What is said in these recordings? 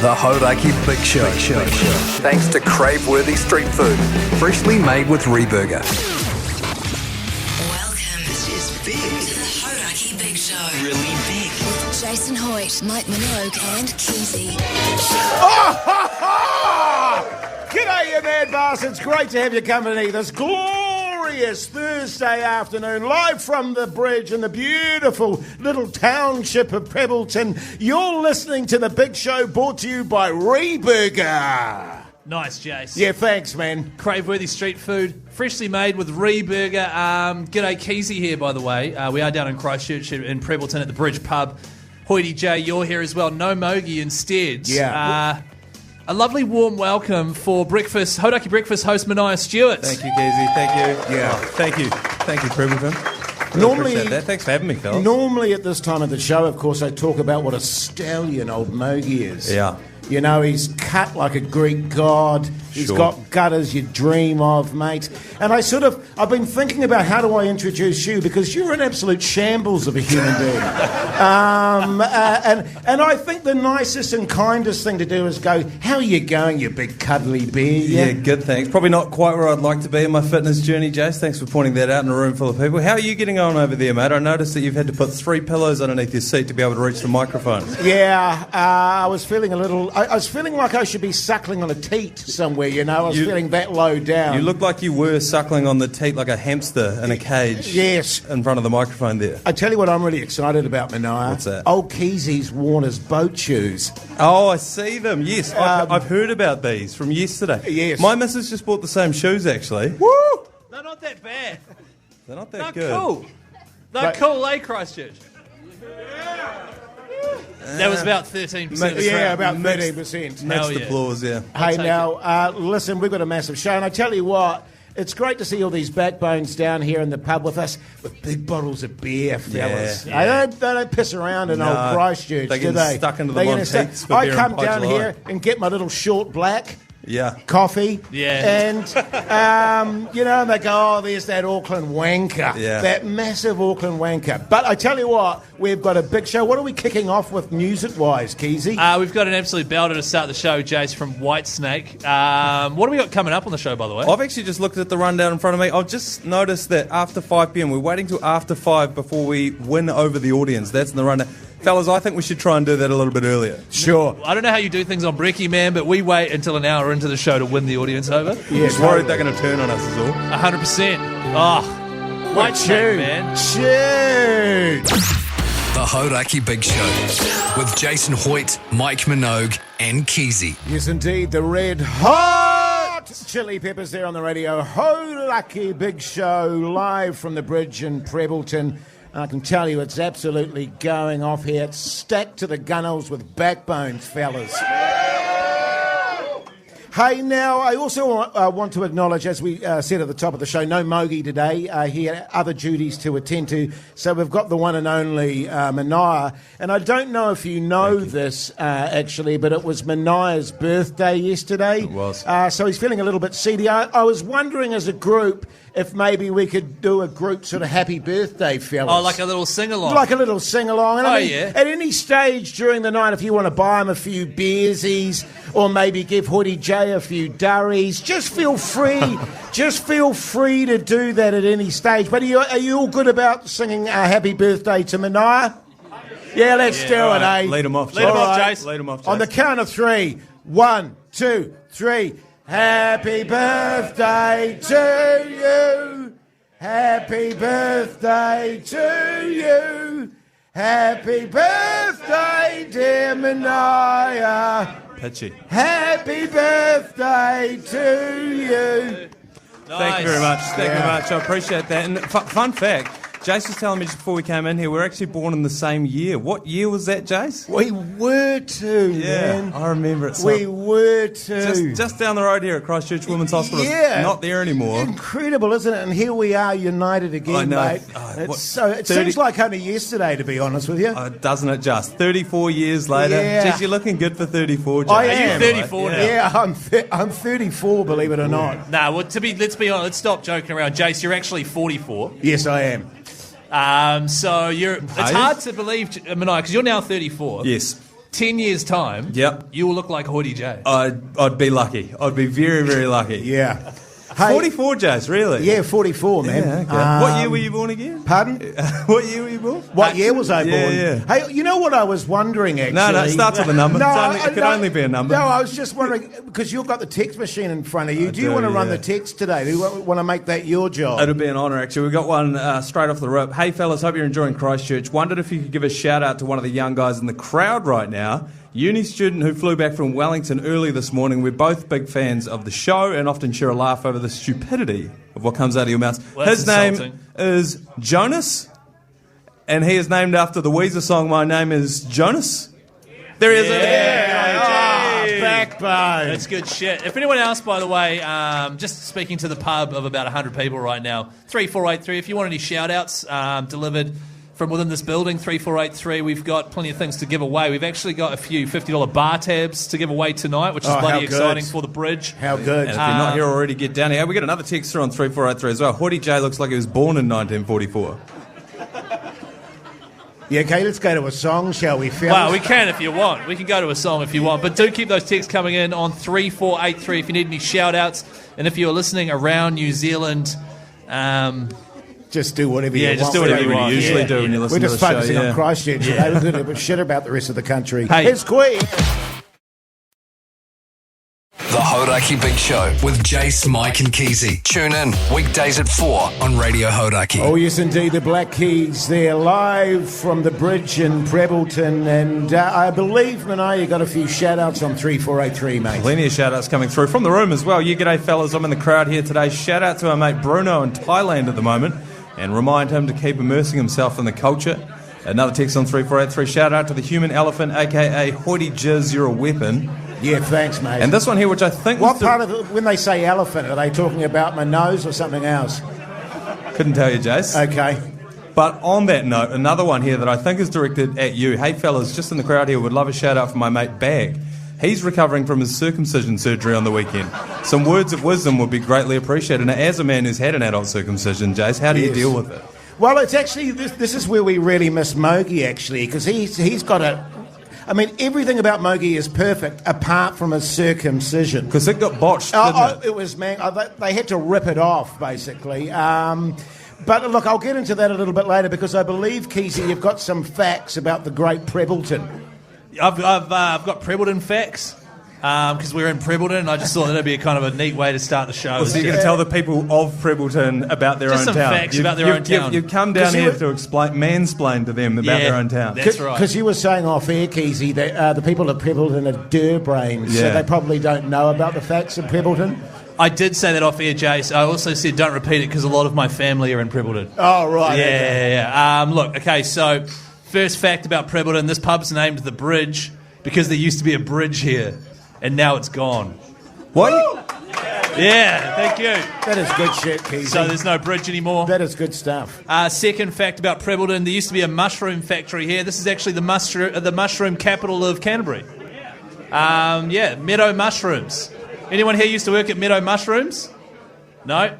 The Hauraki Big Show. Thanks to crave-worthy street food, freshly made with Reburger. Welcome. This is big. To the Hauraki Big Show. Really big. With Jason Hoyte, Minogue and Keyzie. G'day, you mad bastards. Great to have your company this glorious Thursday afternoon, live from the bridge in the beautiful little township of Prebbleton. You're listening to The Big Show, brought to you by Reburger. Nice, Jace. Yeah, thanks, man. Crave-worthy street food, freshly made with Reburger. G'day, Keyzie here, by the way. We are down in Christchurch in Prebbleton at the Bridge Pub. Hoity J, you're here as well. No Mogi instead. Yeah. A lovely warm welcome for breakfast, Hauraki breakfast host Manaia Stewart. Thank you, Keyzie. Thank you. Yeah. Oh, thank you, Prebbleton. Normally, Appreciate that. Thanks for having me, Phil. Normally at this time of the show, of course, I talk about what a stallion old Mogi is. Yeah. You know, he's cut like a Greek god. He's Sure. got gutters you dream of, mate. And I've been thinking about how do I introduce you, because you're an absolute shambles of a human being. And I think the nicest and kindest thing to do is go, how are you going, you big cuddly bear? Yeah, good, thanks. Probably not quite where I'd like to be in my fitness journey, Jace. Thanks for pointing that out in a room full of people. How are you getting on over there, mate? I noticed that you've had to put 3 pillows underneath your seat to be able to reach the microphone. Yeah, I was feeling I was feeling like I should be suckling on a teat somewhere, you know. I was feeling that low down. You look like you were suckling on the teat like a hamster in a cage. Yes. In front of the microphone there. I tell you what I'm really excited about, Manaia. What's that? Old Keyzie's worn his boat shoes. Oh, I see them. Yes, I've heard about these from yesterday. Yes. My missus just bought the same shoes, actually. Woo! They're not that bad. They're not that They're good. cool. They're Right. cool, eh, Christchurch? That was about 13%. Yeah, about Mixed. 13%. Hell Mixed yeah. applause, yeah. Hey, take now, listen, we've got a massive show, and I tell you what, it's great to see all these backbones down here in the pub with us, with big bottles of beer, fellas. Yeah. They don't piss around in No, old Christchurch, they do get they? stuck into the They get Monteiths stuck. for I beer come and down Pudge here Light. and get my little short black Yeah. coffee. Yeah. And, you know, and they go, oh, there's that Auckland wanker. Yeah. That massive Auckland wanker. But I tell you what, we've got a big show. What are we kicking off with music-wise, Keyzie? We've got an absolute belter to start the show, Jace, from Whitesnake. What have we got coming up on the show, by the way? I've actually just looked at the rundown in front of me. I've just noticed that after 5 p.m, we're waiting till after 5 before we win over the audience. That's in the rundown. Fellas, I think we should try and do that a little bit earlier. Sure. I don't know how you do things on Brekkie, man, but we wait until an hour into the show to win the audience over. Yeah, Just worried they're going to turn on us is all. 100%. Oh, Whitesnake, man. Shoot! The Hauraki Big Show with Jason Hoyte, Mike Minogue and Keyzie. Yes, indeed, the red hot chili peppers there on the Radio Hauraki Big Show, live from the bridge in Prebbleton. I can tell you it's absolutely going off here. It's stacked to the gunnels with backbones, fellas. Hey, now, I also want to acknowledge, as we said at the top of the show, no Mogi today. He had other duties to attend to. So we've got the one and only Manaia. And I don't know if you know this, actually, but it was Manaia's birthday yesterday. It was. So he's feeling a little bit seedy. I was wondering as a group if maybe we could do a group sort of happy birthday, fellas. Oh, like a little sing-along. Like a little sing-along. And I Oh, mean, yeah. at any stage during the night, if you want to buy him a few beersies or maybe give Hoity J a few durries, just feel free. Just feel free to do that at any stage. But are you all good about singing happy birthday to Manaia? Yeah, let's do it, eh? Lead them off, Lead 'em Jace. off, Jace. Lead them off, Jace. On the count of 3. 1, 2, 3. Happy birthday to you. Happy birthday to you. Happy birthday, dear Manaia. Pitchy. Happy birthday to you. Thank you very much. Thank you very much. I appreciate that. And fun fact, Jace was telling me just before we came in here, we're actually born in the same year. What year was that, Jace? We were to, man. I remember it. We were to. Just down the road here at Christchurch Women's Hospital. Yeah. It's not there anymore. Incredible, isn't it? And here we are, united again, I know. mate. It 30 seems like only yesterday, to be honest with you. Doesn't it just? 34 years later. Yeah. Geez, you're looking good for 34, Jace. I Are am. you 34 now? Yeah, I'm 34, believe it or not. Nah, well, let's be honest. Let's stop joking around. Jace, you're actually 44. Yes, I am. So it's hard to believe, Manaia, because you're now 34. Yes. 10 years' time, Yep. you will look like Hoyte J. I'd be lucky. I'd be very, very lucky. Yeah. Hey, 44, Jace, really? Yeah, 44, man. Yeah, okay. What year were you born again? Pardon? What year were you born? What year was I born? Yeah. Hey, you know what I was wondering, actually? No, it starts with a number. It could only be a number. No, I was just wondering, because you've got the text machine in front of you. Do you want to run the text today? Do you want to make that your job? It'll be an honour, actually. We've got one straight off the rip. Hey, fellas, hope you're enjoying Christchurch. Wondered if you could give a shout-out to one of the young guys in the crowd right now. Uni student who flew back from Wellington early this morning. We're both big fans of the show and often share a laugh over the stupidity of what comes out of your mouth. Well, his name is Jonas, and he is named after the Weezer song My Name is Jonas. There he is. Backbone. That's good shit. If anyone else, by the way, just speaking to the pub of about 100 people right now, 3483, if you want any shout-outs delivered from within this building, 3483, we've got plenty of things to give away. We've actually got a few $50 bar tabs to give away tonight, which is bloody exciting for the bridge. How good. And if you're not here already, get down here. We got another text through on 3483 as well. Hoyte J looks like he was born in 1944. Yeah, okay, let's go to a song, shall we, fellas? Well, we can if you want. We can go to a song if you want. But do keep those texts coming in on 3483 if you need any shout-outs. And if you're listening around New Zealand... just do whatever you want. Yeah, just do whatever you want. You usually do when you listen to the We're just show. focusing on Christchurch today. We're going to shit about the rest of the country. Hey. It's Queen. The Hauraki Big Show with Jace, Mike and Keyzie. Tune in weekdays at 4 on Radio Hauraki. Oh, yes, indeed. The Black Keys. They're live from the bridge in Prebbleton. And I believe, Manaia, got a few shout-outs on 3483, mate. Plenty of shout-outs coming through from the room as well. You g'day, fellas. I'm in the crowd here today. Shout-out to our mate Bruno in Thailand at the moment. And remind him to keep immersing himself in the culture. Another text on 3483. Shout-out to the human elephant, a.k.a. Hoyte Jizz, you're a weapon. Yeah, thanks, mate. And this one here, which I think... What part of it, when they say elephant, are they talking about my nose or something else? Couldn't tell you, Jace. Okay. But on that note, another one here that I think is directed at you. Hey, fellas, just in the crowd here, would love a shout-out for my mate Bag. He's recovering from his circumcision surgery on the weekend. Some words of wisdom would be greatly appreciated. Now, as a man who's had an adult circumcision, Jace, how do you deal with it? Well, it's actually, this is where we really miss Mogi, actually, because he's got a... I mean, everything about Mogi is perfect, apart from his circumcision. Because it got botched, didn't it? It was, man, they had to rip it off, basically. But look, I'll get into that a little bit later, because I believe, Keyzie, you've got some facts about the great Prebbleton. I've got Prebbleton facts. Because we're in Prebbleton, and I just thought that'd be a kind of a neat way to start the show. So you're going to tell the people of Prebbleton about their Just own some town. facts about their own town. You've come down here to mansplain to them about their own town. That's right. Because you were saying off air, Keyzie, that the people of Prebbleton are brains, so they probably don't know about the facts of Prebbleton. I did say that off air, Jace. I also said don't repeat it because a lot of my family are in Prebbleton. Oh, right. Yeah. Look, okay, so first fact about Prebbleton, this pub's named The Bridge because there used to be a bridge here. And now it's gone. What? Yeah, thank you. That is good shit, Keyzie. So there's no bridge anymore. That is good stuff. Second fact about Prebbleton, there used to be a mushroom factory here. This is actually the mushroom capital of Canterbury. Meadow Mushrooms. Anyone here used to work at Meadow Mushrooms? No?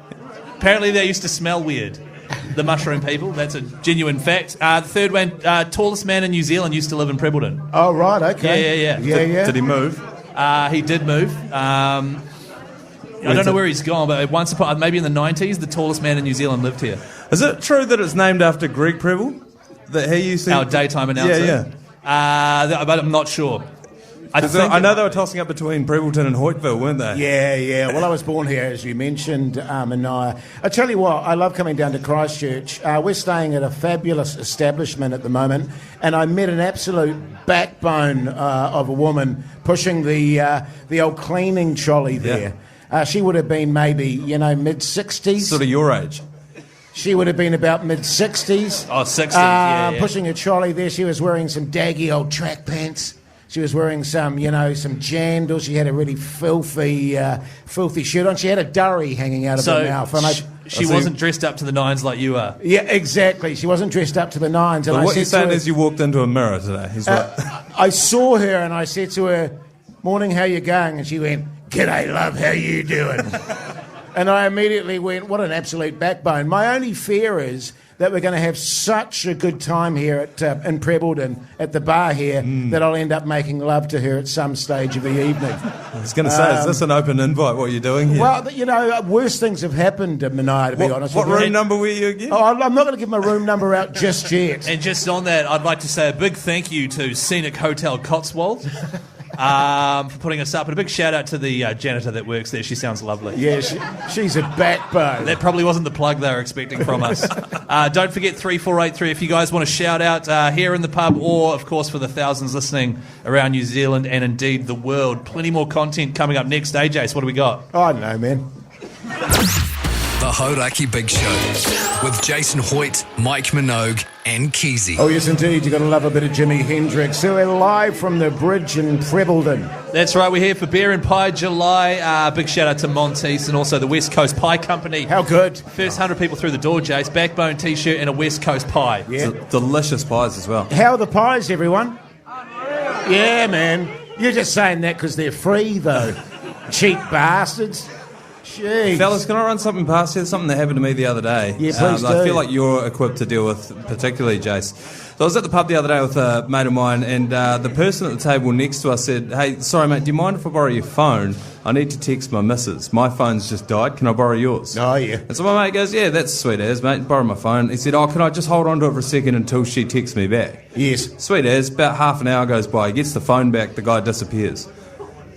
Apparently they used to smell weird. The mushroom people, that's a genuine fact. The third one, tallest man in New Zealand used to live in Prebbleton. Oh, right, okay. Yeah. Did he move? He did move. I don't know where he's gone, but once upon, maybe in the 90s, the tallest man in New Zealand lived here. Is it true that it's named after Greg Prebble? That he used to... Our daytime announcer? Yeah. But I'm not sure. I know they were tossing up between Prebbleton and Hoyteville, weren't they? Yeah. Well, I was born here, as you mentioned, Manaia. I tell you what, I love coming down to Christchurch. We're staying at a fabulous establishment at the moment, and I met an absolute backbone of a woman pushing the old cleaning trolley there. Yeah. She would have been maybe, mid-60s. Sort of your age. She would have been about mid-60s. Oh, 60s, yeah. Pushing a trolley there. She was wearing some daggy old track pants. She was wearing some jandals. She had a really filthy shirt on. She had a durry hanging out of her mouth. And she wasn't dressed up to the nines like you are. Yeah, exactly. She wasn't dressed up to the nines. And what you're saying is you walked into a mirror today. I saw her and I said to her, "Morning, how you going?" And she went, "G'day, love, how you doing?" And I immediately went, what an absolute backbone. My only fear is that we're going to have such a good time here in Prebbleton at the bar here that I'll end up making love to her at some stage of the evening. I was going to say, is this an open invite, what you're doing here? Well, worse things have happened in Manaia, to be honest with you. What room number were you again? Oh, I'm not going to give my room number out just yet. And just on that, I'd like to say a big thank you to Scenic Hotel Cotswold for putting us up, and a big shout out to the janitor that works there. She sounds lovely. Yeah, she's a backbone. That probably wasn't the plug they were expecting from us. Don't forget 3483 if you guys want to shout out here in the pub, or of course for the thousands listening around New Zealand and indeed the world. Plenty more content coming up next. AJ, so what do we got? I don't know, man. The Hauraki Big Show with Jason Hoyte, Mike Minogue and Keyzie. Oh, yes, indeed. You've got to love a bit of Jimi Hendrix. So we're live from the bridge in Prebbleton. That's right. We're here for Beer and Pie July. Big shout out to Monteith and also the West Coast Pie Company. How good. First 100 people through the door, Jace. Backbone T-shirt and a West Coast pie. Yeah. Delicious pies as well. How are the pies, everyone? Yeah, man. You're just saying that because they're free, though. Cheap bastards. Jeez. Fellas, can I run something past you? Something that happened to me the other day. Yeah, please do. I feel like you're equipped to deal with, particularly, Jace. So I was at the pub the other day with a mate of mine, and the person at the table next to us said, "Hey, sorry, mate, do you mind if I borrow your phone? I need to text my missus. My phone's just died. Can I borrow yours?" Oh, yeah. And so my mate goes, "Yeah, that's sweet as, mate. Borrow my phone." He said, "Oh, can I just hold on to it for a second until she texts me back?" Yes. Sweet as. About half an hour goes by. He gets the phone back. The guy disappears.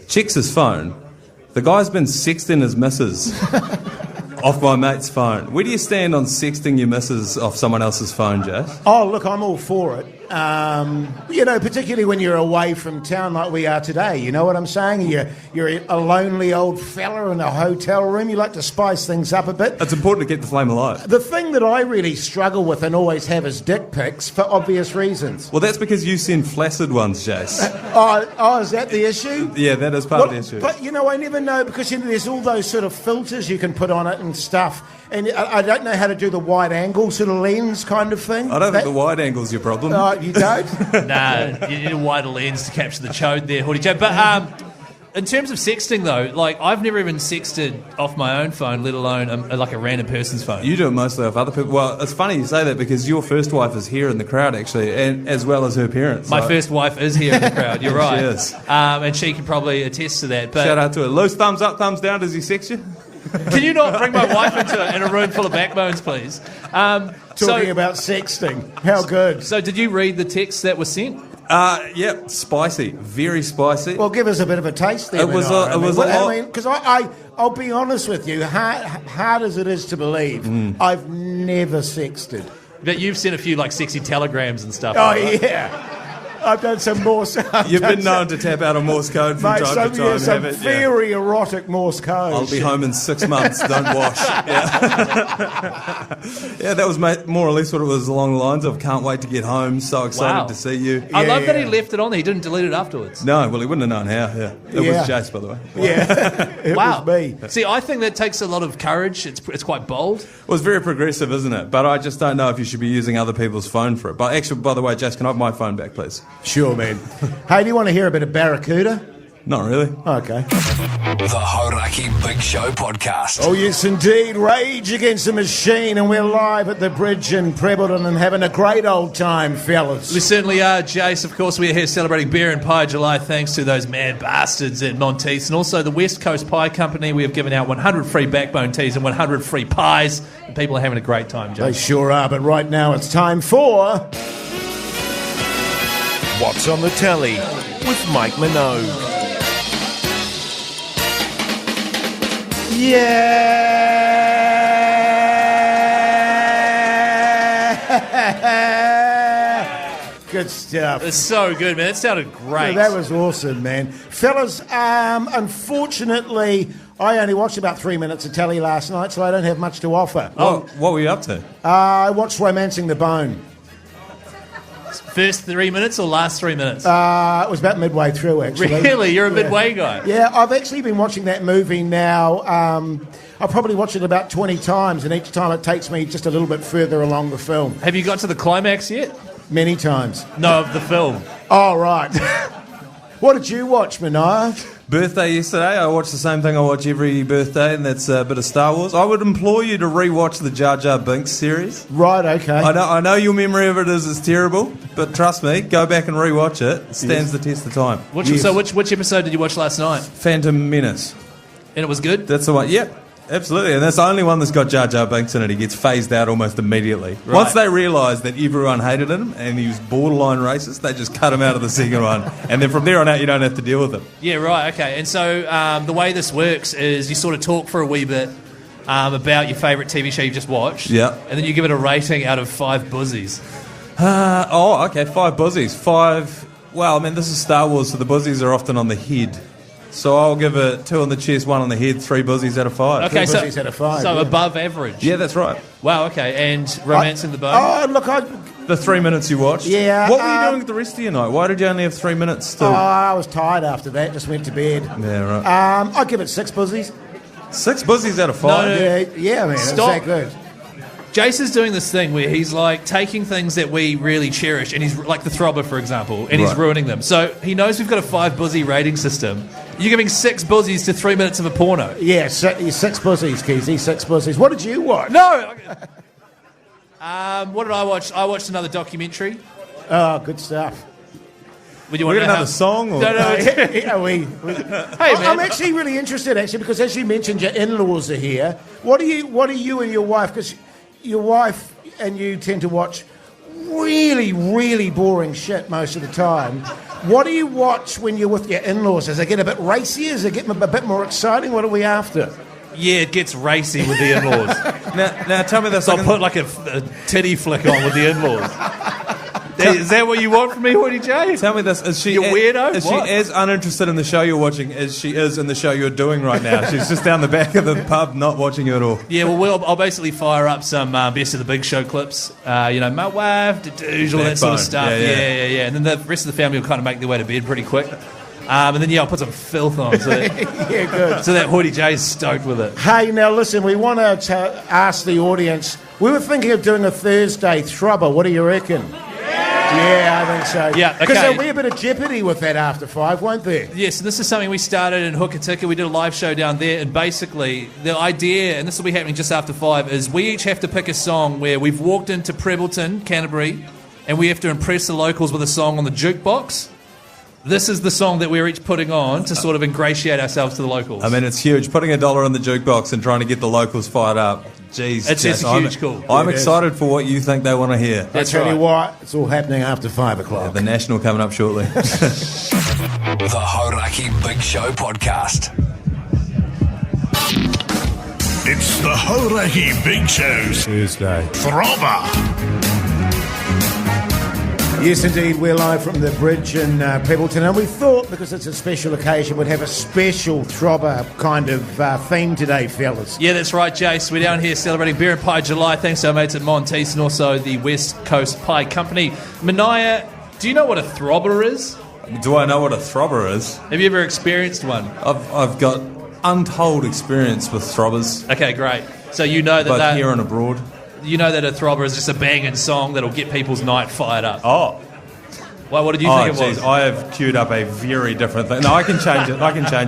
Checks his phone. The guy's been sexting his missus off my mate's phone. Where do you stand on sexting your missus off someone else's phone, Jess? Oh, look, I'm all for it. Particularly when you're away from town like we are today. You know what I'm saying? You're a lonely old fella in a hotel room. You like to spice things up a bit. It's important to keep the flame alive. The thing that I really struggle with and always have is dick pics for obvious reasons. Well, that's because you send flaccid ones, Jace. Is that the issue? Yeah, that is part of the issue. But, I never know because there's all those sort of filters you can put on it and stuff. And I don't know how to do the wide angle sort of lens kind of thing. I don't think the wide angle's your problem. You don't? Nah, you need a wider lens to capture the chode there, Hoodie Joe. But in terms of sexting, though, like I've never even sexted off my own phone, let alone like a random person's phone. You do it mostly off other people. Well, it's funny you say that because your first wife is here in the crowd, actually, and as well as her parents. My first wife is here in the crowd, you're right. She is. And she can probably attest to that. But shout out to her. Loose thumbs up, thumbs down. Does he sex you? Can you not bring my wife in a room full of backbones, please? Talking about sexting. How good. So did you read the text that was sent? Yep, spicy, very spicy. Well, give us a bit of a taste there. Because I'll be honest with you, hard as it is to believe, I've never sexted. But you've sent a few like sexy telegrams and stuff. Oh, right? Yeah. I've done some Morse. You've been known to tap out a Morse code from time to time, some very erotic Morse code. I'll be home in 6 months. Don't wash. Yeah, that was more or less what it was along the lines of. Can't wait to get home. So excited to see you. I love that he left it on there. He didn't delete it afterwards. No, well, he wouldn't have known how. Yeah, it was Jace, by the way. Yeah, it was me. See, I think that takes a lot of courage. It's quite bold. Well, it's very progressive, isn't it? But I just don't know if you should be using other people's phone for it. But actually, by the way, Jace, can I have my phone back, please? Sure, man. Hey, do you want to hear a bit of Barracuda? Not really. Okay. The Hauraki Big Show podcast. Oh, yes, indeed. Rage Against the Machine, and we're live at the bridge in Prebbleton and having a great old time, fellas. We certainly are, Jace. Of course, we're here celebrating Beer and Pie July thanks to those mad bastards at Monteith and also the West Coast Pie Company. We have given out 100 free backbone teas and 100 free pies, and people are having a great time, Jace. They sure are, but right now it's time for... What's on the Telly with Mike Minogue. Yeah! Good stuff. It's so good, man. It sounded great. Yeah, that was awesome, man. Fellas, unfortunately, I only watched about 3 minutes of telly last night, so I don't have much to offer. What were you up to? I watched Romancing the Bone. First 3 minutes or last 3 minutes? It was about midway through, actually. Really? You're a midway guy? Yeah, I've actually been watching that movie now. I've probably watched it about 20 times, and each time it takes me just a little bit further along the film. Have you got to the climax yet? Many times. No, of the film. Oh, right. What did you watch, Manaia? Birthday yesterday. I watched the same thing I watch every birthday, and that's a bit of Star Wars. I would implore you to re-watch the Jar Jar Binks series. Right, okay. I know your memory of it is terrible, but trust me, go back and re-watch it. It stands the test of time. So which episode did you watch last night? Phantom Menace. And it was good? That's the one. Yep. Absolutely, and that's the only one that's got Jar Jar Binks in it. He gets phased out almost immediately. Right. Once they realised that everyone hated him and he was borderline racist, they just cut him out of the second one. And then from there on out, you don't have to deal with him. Yeah, right, okay. And so the way this works is you sort of talk for a wee bit about your favourite TV show you've just watched. Yeah. And then you give it a rating out of 5 buzzies. Okay, 5 buzzies. 5... Well, I mean, this is Star Wars, so the buzzies are often on the head. So I'll give it 2 on the chest, 1 on the head, 3 buzzies out of 5. Okay, 2 buzzies out of 5. So yeah. above average. Yeah, that's right. Wow, okay. And Romance in the Bone? Oh, look, The 3 minutes you watched? Yeah. What were you doing the rest of your night? Why did you only have 3 minutes to... I was tired after that, just went to bed. Yeah, right. I'd give it 6 buzzies. 6 buzzies out of 5? No. Yeah, man, Stop. it was that good. Jason's doing this thing where he's like taking things that we really cherish, and he's like the Throbber, for example, and he's ruining them. So he knows we've got a 5 buzzy rating system. You're giving 6 buzzies to 3 minutes of a porno. Yeah, 6 buzzies, Keyzie, 6 buzzies. What did you watch? No! What did I watch? I watched another documentary. Oh, good stuff. Would you We want got to another song? Or? No. Yeah, Hey, man. I'm actually really interested, because as you mentioned, your in-laws are here. What are you and your wife? Because your wife and you tend to watch really, really boring shit most of the time. What do you watch when you're with your in-laws? Does it get a bit racy? Does it get a bit more exciting? What are we after? Yeah, it gets racy with the in-laws. Now tell me this. So I'll put like a titty flick on with the in-laws. Is that what you want from me, Hoyte J? Tell me this. Is she You weirdo? Is What? she as uninterested in the show you're watching as she is in the show you're doing right now? She's just down the back of the pub not watching you at all. Yeah, well, I'll basically fire up some Best of the Big Show clips. My wife, all that sort of stuff. Yeah. And then the rest of the family will kind of make their way to bed pretty quick. And then, I'll put some filth on. So that, Yeah, good. so that Hoyte J's stoked with it. Hey, now listen, we want to ask the audience. We were thinking of doing a Thursday Throbber. What do you reckon? Yeah, I think so. Yeah, okay. Because there'll be a bit of jeopardy with that after 5, won't there? Yes, and this is something we started in Hookatica. We did a live show down there, and basically the idea, and this will be happening just after 5, is we each have to pick a song where we've walked into Prebbleton, Canterbury, and we have to impress the locals with a song on the jukebox. This is the song that we're each putting on to sort of ingratiate ourselves to the locals. I mean, it's huge. Putting $1 in the jukebox and trying to get the locals fired up. Jeez, It's just a huge call. I'm excited for what you think they want to hear. That's I tell right. you what, it's all happening after 5 o'clock. The National coming up shortly. The Hauraki Big Show podcast. It's the Hauraki Big Show's Tuesday. Throbber. Yes, indeed, we're live from the bridge in Prebbleton, and we thought, because it's a special occasion, we'd have a special Throbber kind of theme today, fellas. Yeah, that's right, Jace. We're down here celebrating Beer and Pie July, thanks to our mates at Monteith and also the West Coast Pie Company. Manaia, do you know what a throbber is? Do I know what a throbber is? Have you ever experienced one? I've got untold experience with throbbers, Okay, great. So you know that both here and abroad. you know that a throbber is just a banging song that'll get people's night fired up. Oh. Well, what did you think it was? I have queued up a very different thing. No, I can change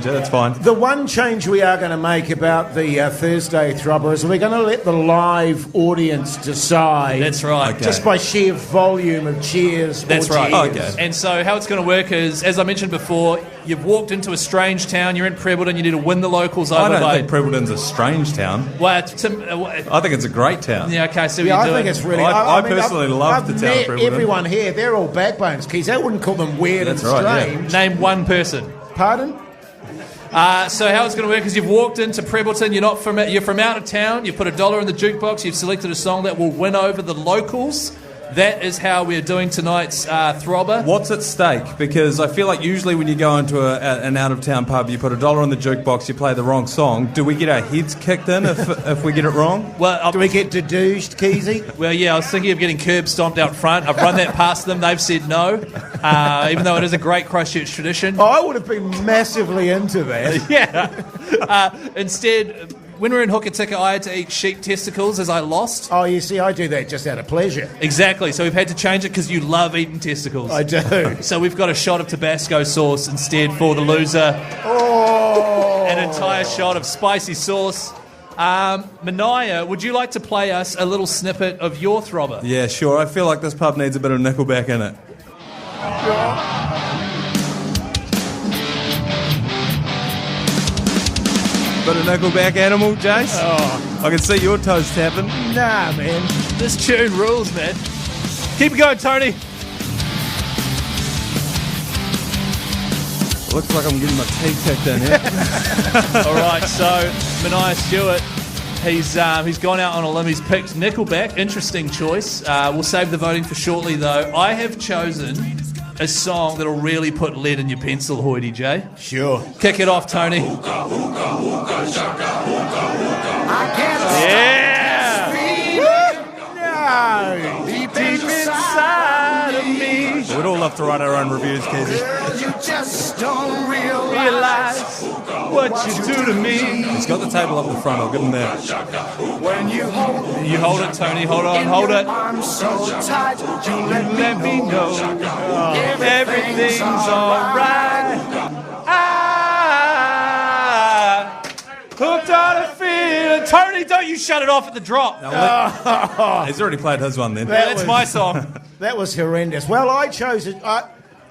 it. It's fine. The one change we are going to make about the Thursday Throbber is we're going to let the live audience decide. That's right. Okay. Just by sheer volume of cheers. That's or right. tears. Okay. And so how it's going to work is, as I mentioned before, you've walked into a strange town, you're in Prebbleton, you need to win the locals over I don't by... think Prebbleton's a strange town. Well, I think it's a great town. yeah, okay, so Yeah, you're I doing... think it's really... I mean, personally love the I've town of met Prebbleton. everyone here. They're all backbones, Keys. I wouldn't call them weird That's and right, strange. Name one person. Pardon? So how it's going to work is you've walked into Prebbleton, you're from out of town, you've put $1 in the jukebox, you've selected a song that will win over the locals. That is how we're doing tonight's Throbber. What's at stake? Because I feel like usually when you go into an out-of-town pub, you put $1 in the jukebox, you play the wrong song. Do we get our heads kicked in if we get it wrong? Well, Do we get dedoused, Keyzie? Well, yeah, I was thinking of getting curb stomped out front. I've run that past them. They've said no, even though it is a great Christchurch tradition. I would have been massively into that. Yeah. Instead, when we were in Hokitika, I had to eat sheep testicles as I lost. Oh, you see, I do that just out of pleasure. Exactly. So we've had to change it because you love eating testicles. I do. So we've got a shot of Tabasco sauce instead for the loser. Oh! An entire shot of spicy sauce. Manaia, would you like to play us a little snippet of your Throbber? Yeah, sure. I feel like this pub needs a bit of Nickelback in it. Bit of Nickelback animal, Jace? Oh. I can see your toes tapping. Nah, man. This tune rules, man. Keep it going, Tony. Looks like I'm getting my teeth kicked in here. All right, so Manaia Stewart, he's gone out on a limb. He's picked Nickelback. Interesting choice. We'll save the voting for shortly, though. I have chosen a song that'll really put lead in your pencil, Hoyte J. Sure. Kick it off, Tony. Yeah! No! Deep inside of me. We'd all love to write our own reviews, Keyzie. You just don't Realize what you do to me. He's got the table up the front. I'll give him that. when you hold You hold it, Tony. Hold on, hold it. I'm so tight, you Let me know everything's alright. I hooked on a feeling. Tony, don't you shut it off at the drop. He's already played his one then. That's my song. That was horrendous. Well, I chose it.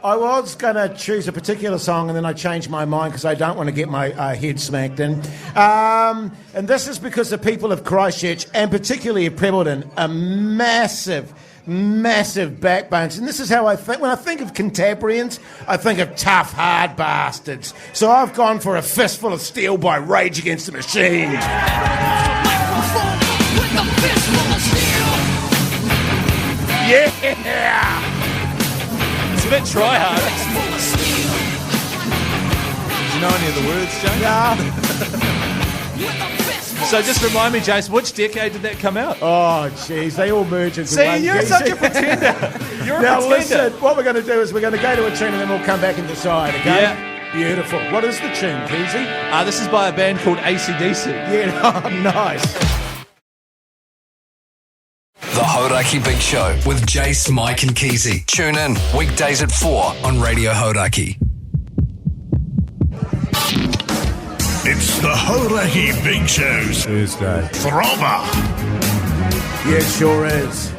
I was going to choose a particular song, and then I changed my mind because I don't want to get my head smacked in. And this is because the people of Christchurch, and particularly of Prebbleton, are massive backbones. And this is how I think. When I think of Cantabrians, I think of tough, hard bastards. So I've gone for A Fistful of Steel by Rage Against the Machine. Yeah! It's a bit try-hard. Do you know any of the words, James? So just remind me, Jace, which decade did that come out? Oh, jeez, they all merge into See, one. you're such a pretender. You're a Now, pretender. listen, what we're going to do is we're going to go to a tune and then we'll come back and decide, okay? Yeah. Beautiful. What is the tune, Keyzie? This is by a band called AC/DC. Yeah, oh, nice. The Hauraki Big Show with Jace, Mike and Keyzie. Tune in weekdays at 4 on Radio Hauraki. It's the Hauraki Big Show's Tuesday. Throbber. Yeah, it sure is.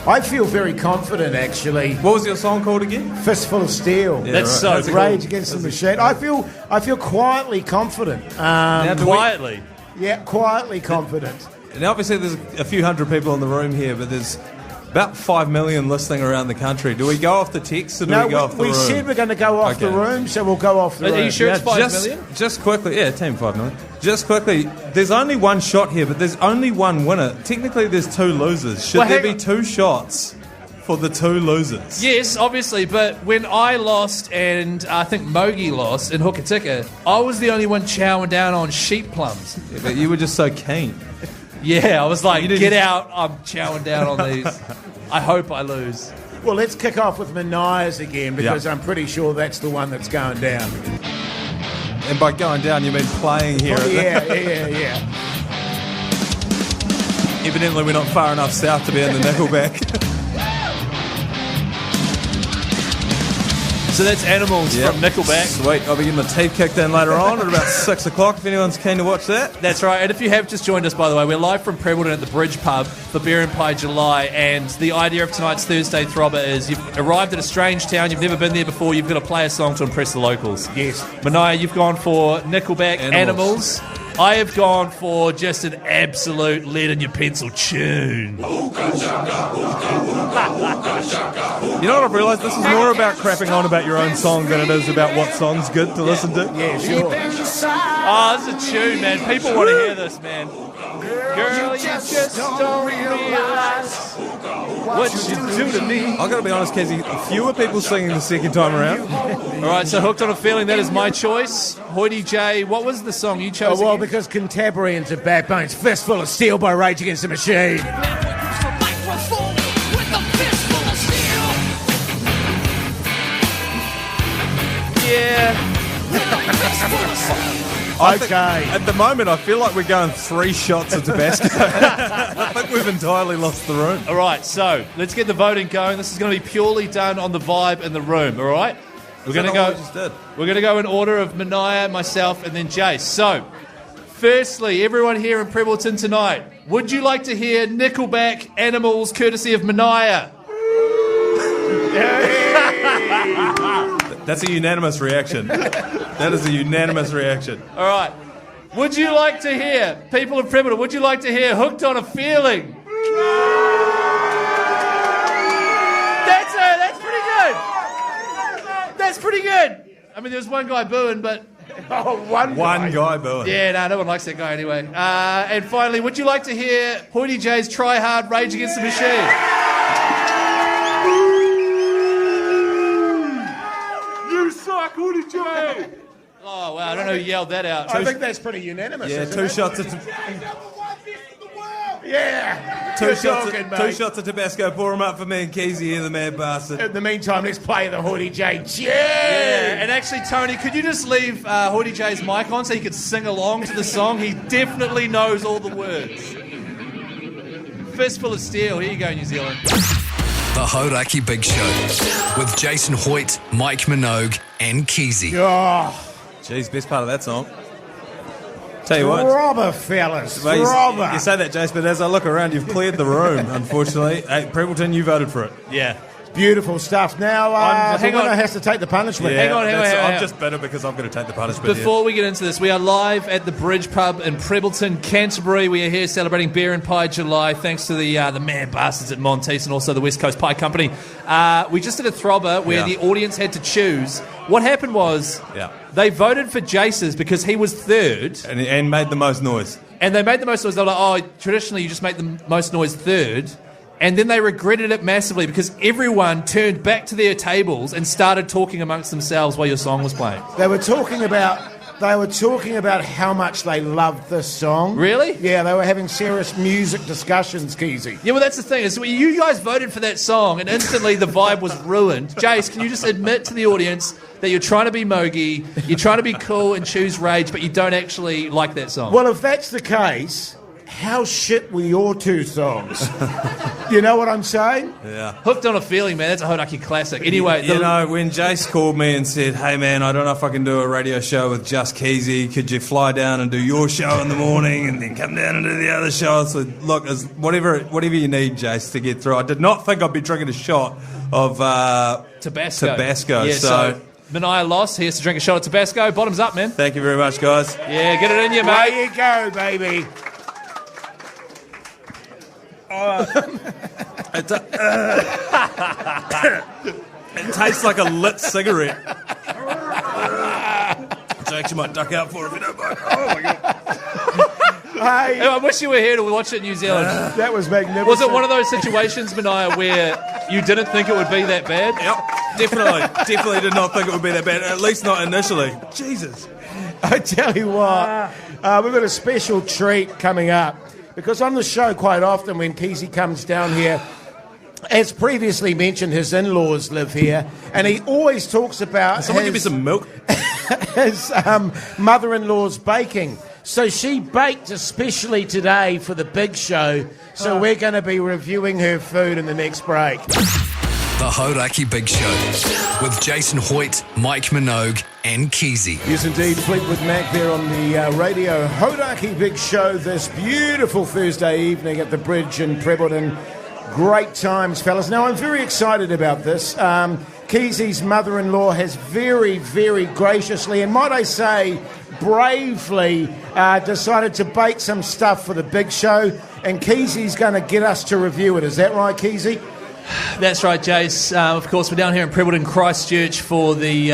I feel very confident, actually. What was your song called again? Fistful of Steel. Yeah, That's right. so Rage cool. Against the Machine. I feel quietly confident. Quietly. Yeah, quietly confident. And obviously there's a few hundred people in the room here, but there's about 5 million listening around the country. Do we go off the text or do we go off the room? We said we're going to go off the Okay. room, so we'll go off the room. Are you sure it's 5 million? Just quickly, yeah, team 5 million. Just quickly, there's only one shot here, but there's only one winner. Technically, there's 2 losers. Should Well, there hang be 2 shots for the 2 losers? Yes, obviously, but when I lost and I think Mogi lost in Hokitika, I was the only one chowing down on sheep plums. Yeah, but you were just so keen. Yeah, I was like, You didn't- get out, I'm chowing down on these. I hope I lose. Well, let's kick off with Manaia's again, because Yeah. I'm pretty sure that's the one that's going down. And by going down, you mean playing here. Oh, yeah. Evidently, we're not far enough south to be in the Nickelback. So that's Animals Yep. from Nickelback. Sweet. I'll be getting my teeth kicked in later on at about 6 o'clock if anyone's keen to watch that. That's right, and if you have just joined us, by the way, we're live from Prebbleton at the Bridge Pub for Beer and Pie July, and the idea of tonight's Thursday Throbber is you've arrived at a strange town, you've never been there before, you've got to play a song to impress the locals. Yes. Manaia, you've gone for Nickelback, Animals. I have gone for just an absolute lead in your pencil tune. You know what I've realised? This is more about crapping on about your own song than it is about what song's good to listen to. Yeah, sure. Oh, this is a tune, man. People want to hear this, man. Girl, you just don't realize what you do to me. I've got to be honest, Keyzie, fewer people singing the second time around. All right, so Hooked on a Feeling, that is my choice. Hoyte J, what was the song you chose? Oh, well, again? because Cantabrians are backbones. Fistful of Steel by Rage Against the Machine. Yeah. Okay. At the moment, I feel like we're going 3 shots of Tabasco. I think we've entirely lost the room. All right, so let's get the voting going. This is going to be purely done on the vibe in the room, all right? We're going to go. We're going to go in order of Manaia, myself, and then Jace. So, firstly, everyone here in Prebbleton tonight, would you like to hear Nickelback Animals courtesy of Manaia? That's a unanimous reaction. That is a unanimous reaction. All right. Would you like to hear, people of Prebbleton, would you like to hear Hooked on a Feeling? That's pretty good. That's pretty good. I mean, there was one guy booing, but... One guy booing. Yeah, no one likes that guy anyway. And finally, would you like to hear Hoyte J's Try Hard, Rage Against the Machine? You suck, Hoyte J! Oh, wow, I don't know who yelled that out. I think that's pretty unanimous. Yeah, isn't 2 it? shots of... Yeah. Two shots of Tabasco. Pour them up for me and Keyzie here, the mad bastard. In the meantime, let's play the Hoyte J. Yeah, and actually, Tony, could you just leave Hoyte J's mic on so he could sing along to the song? He definitely knows all the words. Fistful of Steel. Here you go, New Zealand. The Hauraki Big Show with Jason Hoyte, Mike Minogue, and Keyzie. Oh, Jeez, best part of that song. Tell you what. Throbber, fellas. Well, Throbber. you say that, Jace, but as I look around, you've cleared the room, unfortunately. Hey, Prebbleton, you voted for it. Yeah. Beautiful stuff. Now, the winner has to take the punishment. Hang on. I'm just better because I'm going to take the punishment. Before we get into this, we are live at the Bridge Pub in Prebbleton, Canterbury. We are here celebrating Beer and Pie July, thanks to the mad bastards at Monteith and also the West Coast Pie Company. We just did a throbber where the audience had to choose. What happened was they voted for Jace's because he was third. And made the most noise. And they made the most noise. They were like, traditionally you just make the most noise third. And then they regretted it massively because everyone turned back to their tables and started talking amongst themselves while your song was playing. They were talking about how much they loved this song. Really? Yeah, they were having serious music discussions, Keyzie. Yeah, well, that's the thing. Is you guys voted for that song, and instantly the vibe was ruined. Jace, can you just admit to the audience that you're trying to be mogi, you're trying to be cool and choose Rage, but you don't actually like that song? Well, if that's the case, how shit were your 2 songs? You know what I'm saying? Yeah. Hooked on a Feeling, man. That's a Hauraki classic. Anyway, you know, when Jace called me and said, "Hey, man, I don't know if I can do a radio show with just Keyzie. Could you fly down and do your show in the morning and then come down and do the other show?" So, look, whatever you need, Jace, to get through. I did not think I'd be drinking a shot of Tabasco. Yeah, so Manaia lost. He has to drink a shot of Tabasco. Bottoms up, man. Thank you very much, guys. Yeah, get it in you, mate. There you go, baby. It tastes like a lit cigarette. Jake, you might duck out for it if you don't mind. Oh, my God. Hey, I wish you were here to watch it in New Zealand. that was magnificent. Was it one of those situations, Manaia, where you didn't think it would be that bad? Yep, definitely did not think it would be that bad, at least not initially. Jesus. I tell you what, we've got a special treat coming up. Because on the show, quite often when Keyzie comes down here, as previously mentioned, his in-laws live here, and he always talks about Someone give me some milk. his mother-in-law's baking. So she baked especially today for the big show, so we're going to be reviewing her food in the next break. The Hauraki Big Show with Jason Hoyte, Mike Minogue, and Keyzie. Yes, indeed. Fleetwood Mac there on the Radio Hauraki Big Show this beautiful Thursday evening at the Bridge in Prebbleton. Great times, fellas. Now, I'm very excited about this. Keyzie's mother-in-law has very, very graciously, and might I say, bravely, decided to bake some stuff for the big show, and Keyzie's going to get us to review it. Is that right, Keyzie? That's right, Jace. Of course, we're down here in Prebbleton, Christchurch for the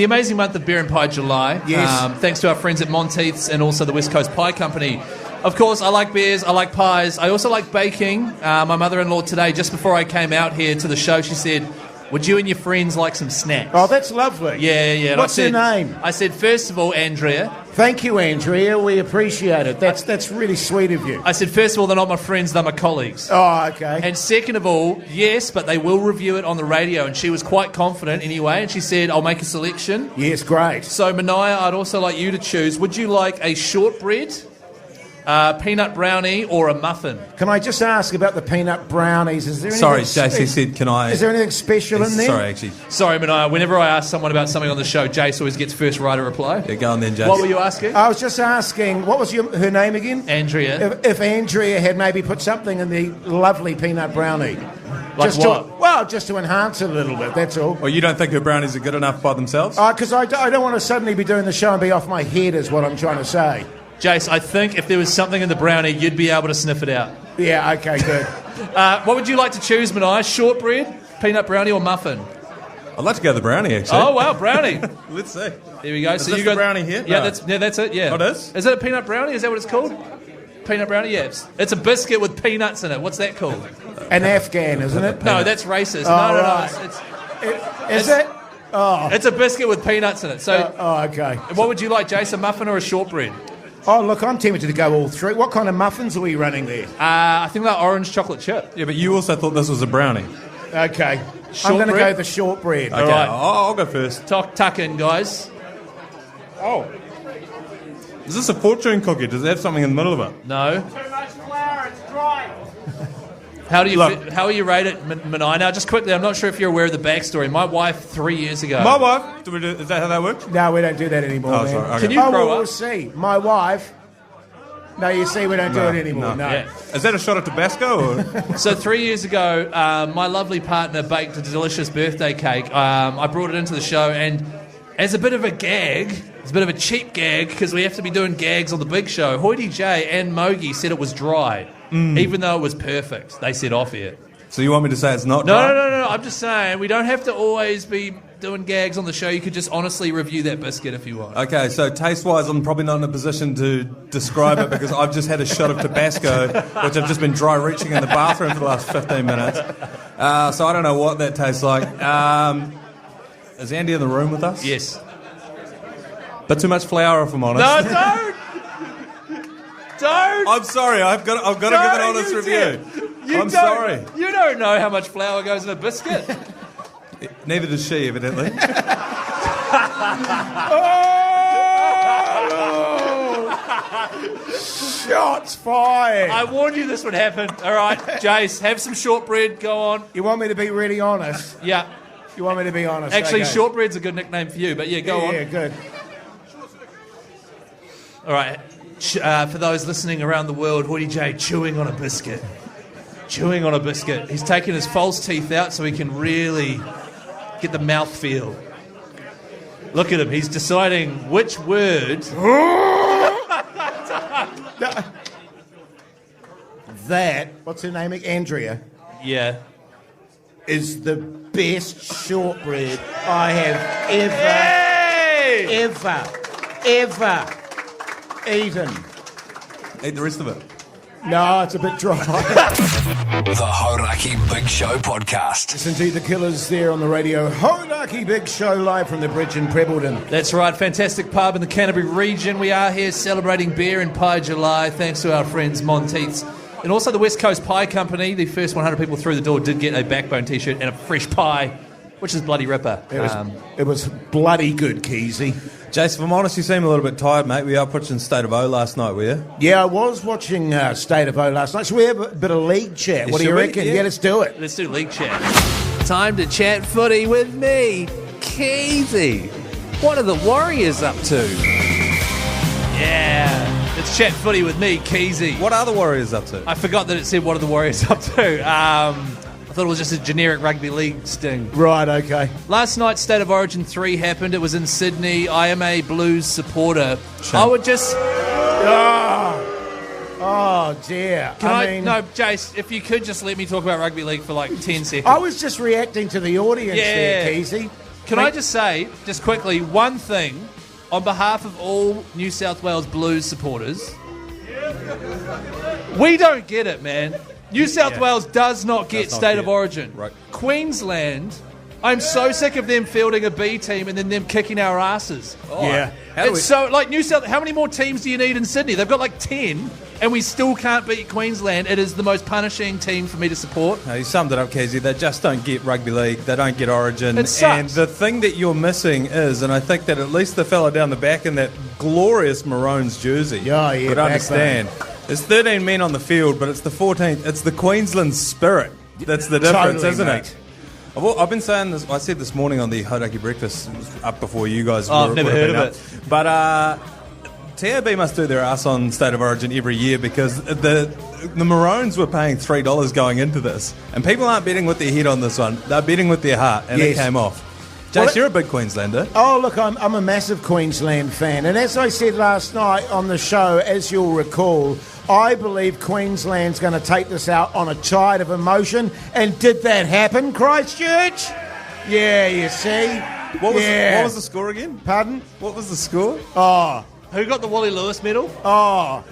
amazing month of Beer and Pie July. Yes. Thanks to our friends at Monteith's and also the West Coast Pie Company. Of course, I like beers, I like pies. I also like baking. My mother-in-law today, just before I came out here to the show, she said, "Would you and your friends like some snacks?" Oh, that's lovely. Yeah. What's her name? I said, first of all, Andrea. Thank you, Andrea. We appreciate it. That's really sweet of you. I said, first of all, they're not my friends, they're my colleagues. Oh, okay. And second of all, yes, but they will review it on the radio. And she was quite confident anyway. And she said, I'll make a selection. Yes, great. So, Manaia, I'd also like you to choose. Would you like a shortbread, peanut brownie, or a muffin? Can I just ask about the peanut brownies? Is there Sorry, anything JC said, can I... Is there anything special in there? Sorry, actually. Sorry, Manaia. Whenever I ask someone about something on the show, Jace always gets first right of reply. Yeah, go on then, Jace. What were you asking? I was just asking, what was her name again? Andrea. If Andrea had maybe put something in the lovely peanut brownie. Like just what? Just to enhance it a little bit, that's all. Well, you don't think her brownies are good enough by themselves? Because I don't want to suddenly be doing the show and be off my head is what I'm trying to say. Jace, I think if there was something in the brownie, you'd be able to sniff it out. Yeah, okay, good. What would you like to choose, Manaia? Shortbread, peanut brownie, or muffin? I'd like to go the brownie, actually. Oh, wow, brownie. Let's see. There we go. Is So this you the got brownie here? Yeah, No. that's it. Yeah. Oh, it is? Is it a peanut brownie? Is that what it's called? Peanut brownie. Yeah. It's a biscuit with peanuts in it. What's that called? An Afghan, isn't it? No, that's racist. Oh, no. right. Is it? Oh. It's a biscuit with peanuts in it. So, okay. what would you like, Jace? A muffin or a shortbread? Oh, look, I'm tempted to go all three. What kind of muffins are we running there? I think they're orange chocolate chip. Yeah, but you also thought this was a brownie. Okay. I'm going to go the shortbread. Okay, right. I'll go first. Tuck in, guys. Oh. Is this a fortune cookie? Does it have something in the middle of it? No. Too much flour, it's dry. How will you rate it, Manaia? Now, just quickly, I'm not sure if you're aware of the backstory. My wife, 3 years ago... My wife? Is that how that works? No, we don't do that anymore, Oh, man. sorry. Okay. Can you grow we'll up? see. My wife... No, you see, we don't do it anymore. No. Yeah. Is that a shot of Tabasco? Or? So 3 years ago, my lovely partner baked a delicious birthday cake. I brought it into the show, and as a bit of a gag, it's a bit of a cheap gag, because we have to be doing gags on the big show, Hoyte J and Mogi said it was dry, even though it was perfect. They said off air. So you want me to say it's not No, dry? no. I'm just saying, we don't have to always be doing gags on the show. You could just honestly review that biscuit if you want. Okay, so taste-wise, I'm probably not in a position to describe it because I've just had a shot of Tabasco, which I've just been dry reaching in the bathroom for the last 15 minutes. So I don't know what that tastes like. Is Andy in the room with us? Yes. But too much flour, if I'm honest. No, don't! Don't! I'm sorry. I've got to give an honest review. I'm sorry. You don't know how much flour goes in a biscuit. Neither does she, evidently. Shots fired. I warned you this would happen. All right, Jace, have some shortbread. Go on. You want me to be really honest? Yeah. You want me to be honest? Actually, okay. shortbread's a good nickname for you, but yeah, go on. Yeah, good. All right. For those listening around the world, Hoyte J chewing on a biscuit. Chewing on a biscuit. He's taking his false teeth out so he can really get the mouth feel. Look at him. He's deciding which word... That, what's her name? Andrea, Yeah. is the best shortbread I have ever eaten. Eat the rest of it. No, it's a bit dry. The Hauraki Big Show podcast. Listen to the Killers there on the Radio Hauraki Big Show live from the bridge in Prebbleton. That's right. Fantastic pub in the Canterbury region. We are here celebrating Beer and Pie July thanks to our friends Monteith's. And also the West Coast Pie Company. The first 100 people through the door did get a Backbone t-shirt and a fresh pie, which is bloody ripper. It was bloody good, Keyzie. Jace, if I'm honest, you seem a little bit tired, mate. We are watching State of O last night, were you? Yeah, I was watching State of O last night. Should we have a bit of league chat? Yeah, What do you should we? reckon? Yeah. Yeah, let's do it. Let's do league chat. Time to chat footy with me, Keyzie. What are the Warriors up to? Yeah, let's chat footy with me, Keyzie. What are the Warriors up to? I forgot that it said what are the Warriors up to. I thought it was just a generic rugby league sting. Right, okay. Last night, State of Origin 3 happened. It was in Sydney. I am a Blues supporter. Shame. I would just... Oh, dear. I mean, no, Jace, if you could just let me talk about rugby league for like 10 seconds. I was just reacting to the audience there, Yeah. Keyzie. Can I just say, just quickly, one thing on behalf of all New South Wales Blues supporters? We don't get it, man. New South Wales does not get Does not State get of Origin. Right. Queensland I'm so sick of them fielding a B team and then them kicking our asses. Yeah. It's so, like, New South... How many more teams do you need in Sydney? They've got, like, 10, and we still can't beat Queensland. It is the most punishing team for me to support. No, you summed it up, Keyzie. They just don't get rugby league. They don't get Origin. It sucks. And the thing that you're missing is, and I think that at least the fella down the back in that glorious Maroons jersey would understand. There's 13 men on the field, but it's the 14th. It's the Queensland spirit. That's the difference, Totally, isn't mate. it? I've been saying this. I said this morning on the Hauraki breakfast, up before you guys. I've never heard of it. But TAB must do their ass on State of Origin every year because the Maroons were paying $3 going into this, and people aren't betting with their head on this one. They're betting with their heart, and it came off. Jace, you're a big Queenslander. Oh, look, I'm a massive Queensland fan. And as I said last night on the show, as you'll recall, I believe Queensland's going to take this out on a tide of emotion. And did that happen, Christchurch? Yeah, you see. What was the score again? Pardon? What was the score? Oh, Who got the Wally Lewis medal? oh,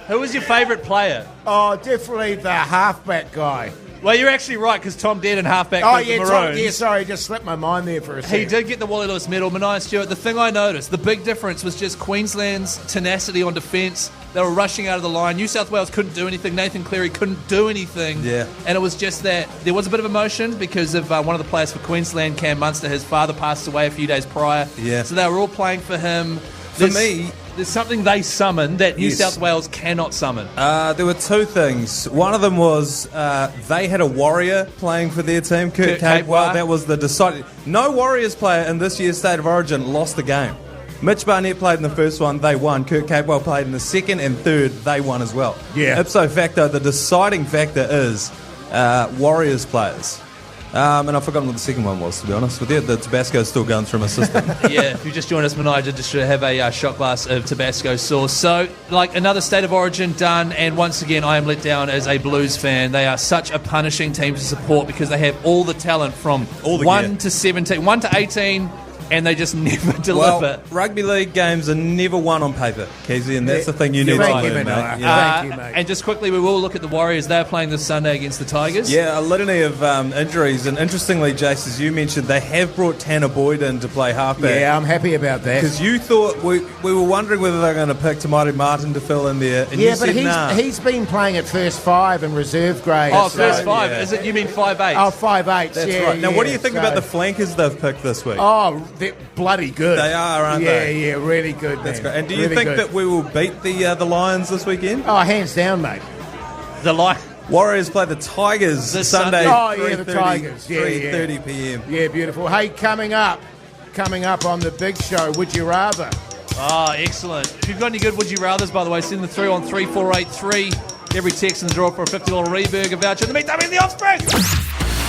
Who was your favourite player? oh, definitely the halfback guy. Well, you're actually right, because Tom Dearden, halfback Oh, for the yeah, Maroons. sorry, just slipped my mind there for a He second. did get the Wally Lewis medal. Manaia Stewart, the thing I noticed, the big difference was just Queensland's tenacity on defence. They were rushing out of the line. New South Wales couldn't do anything. Nathan Cleary couldn't do anything. Yeah. And it was just that there was a bit of emotion because of one of the players for Queensland, Cam Munster. His father passed away a few days prior. Yeah. So they were all playing for him. For me... There's something they summoned that New Yes. South Wales cannot summon. There were two things. One of them was they had a Warrior playing for their team, Kurt Capewell. That was the decided. No Warriors player in this year's State of Origin lost the game. Mitch Barnett played in the first one, they won. Kurt Capewell played in the second and third, they won as well. Yeah. Ipso facto, the deciding factor is Warriors players. And I've forgotten what the second one was, to be honest with you. The Tabasco's still going through my system. Yeah, if you just joined us, Manaia just should have a shot glass of Tabasco sauce. So, like, another State of Origin done, and once again, I am let down as a Blues fan. They are such a punishing team to support because they have all the talent from All the 1 gear. to 17, 1 to 18, and they just never deliver. Well, rugby league games are never won on paper, Keyzie, and that's the thing you need to Thank you, learn, Minogue. mate. Yeah. Thank you, mate. And just quickly, we will look at the Warriors. They're playing this Sunday against the Tigers. Yeah, a litany of injuries, and interestingly, Jace, as you mentioned, they have brought Tanner Boyd in to play halfback. Yeah, I'm happy about that. Because you thought we were wondering whether they were going to pick Tamari Martin to fill in there, and Yeah, you but said nah. he's been playing at first five and reserve grade. Oh, so- first five. yeah. Is it? You mean 5'8"? Oh, 5'8". That's yeah, right. Now, what do you yeah, think so- about the flankers they've picked this week? Oh, they're bloody good. They are, aren't they? Yeah, really good. That's man. great. And do you Really think good. that we will beat the Lions this weekend? Oh, hands down, mate. The line. Warriors play the Tigers This Sunday. Sunday. Oh, yeah, the Tigers. Yeah, 3:30 p.m. Yeah, beautiful. Hey, coming up on the big show, Would You Rather? Oh, excellent. If you've got any good Would You Rathers, by the way, send them through on 3483. Every text in the draw for a $50 Reburger voucher. The meet them in the Offspring.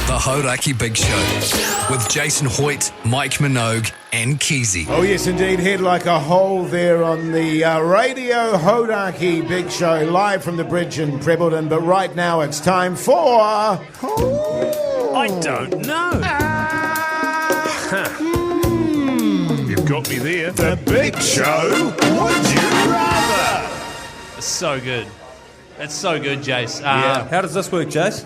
The Hauraki Big Show with Jason Hoyte, Mike Minogue, and Keyzie. Oh, yes, indeed. Head like a hole there on the Radio Hauraki Big Show, live from the bridge in Prebbleton. But right now it's time for... I don't know. You've got me there. The Big Show. Would you rather? It's so good. It's so good, Jace. Yeah. How does this work, Jace?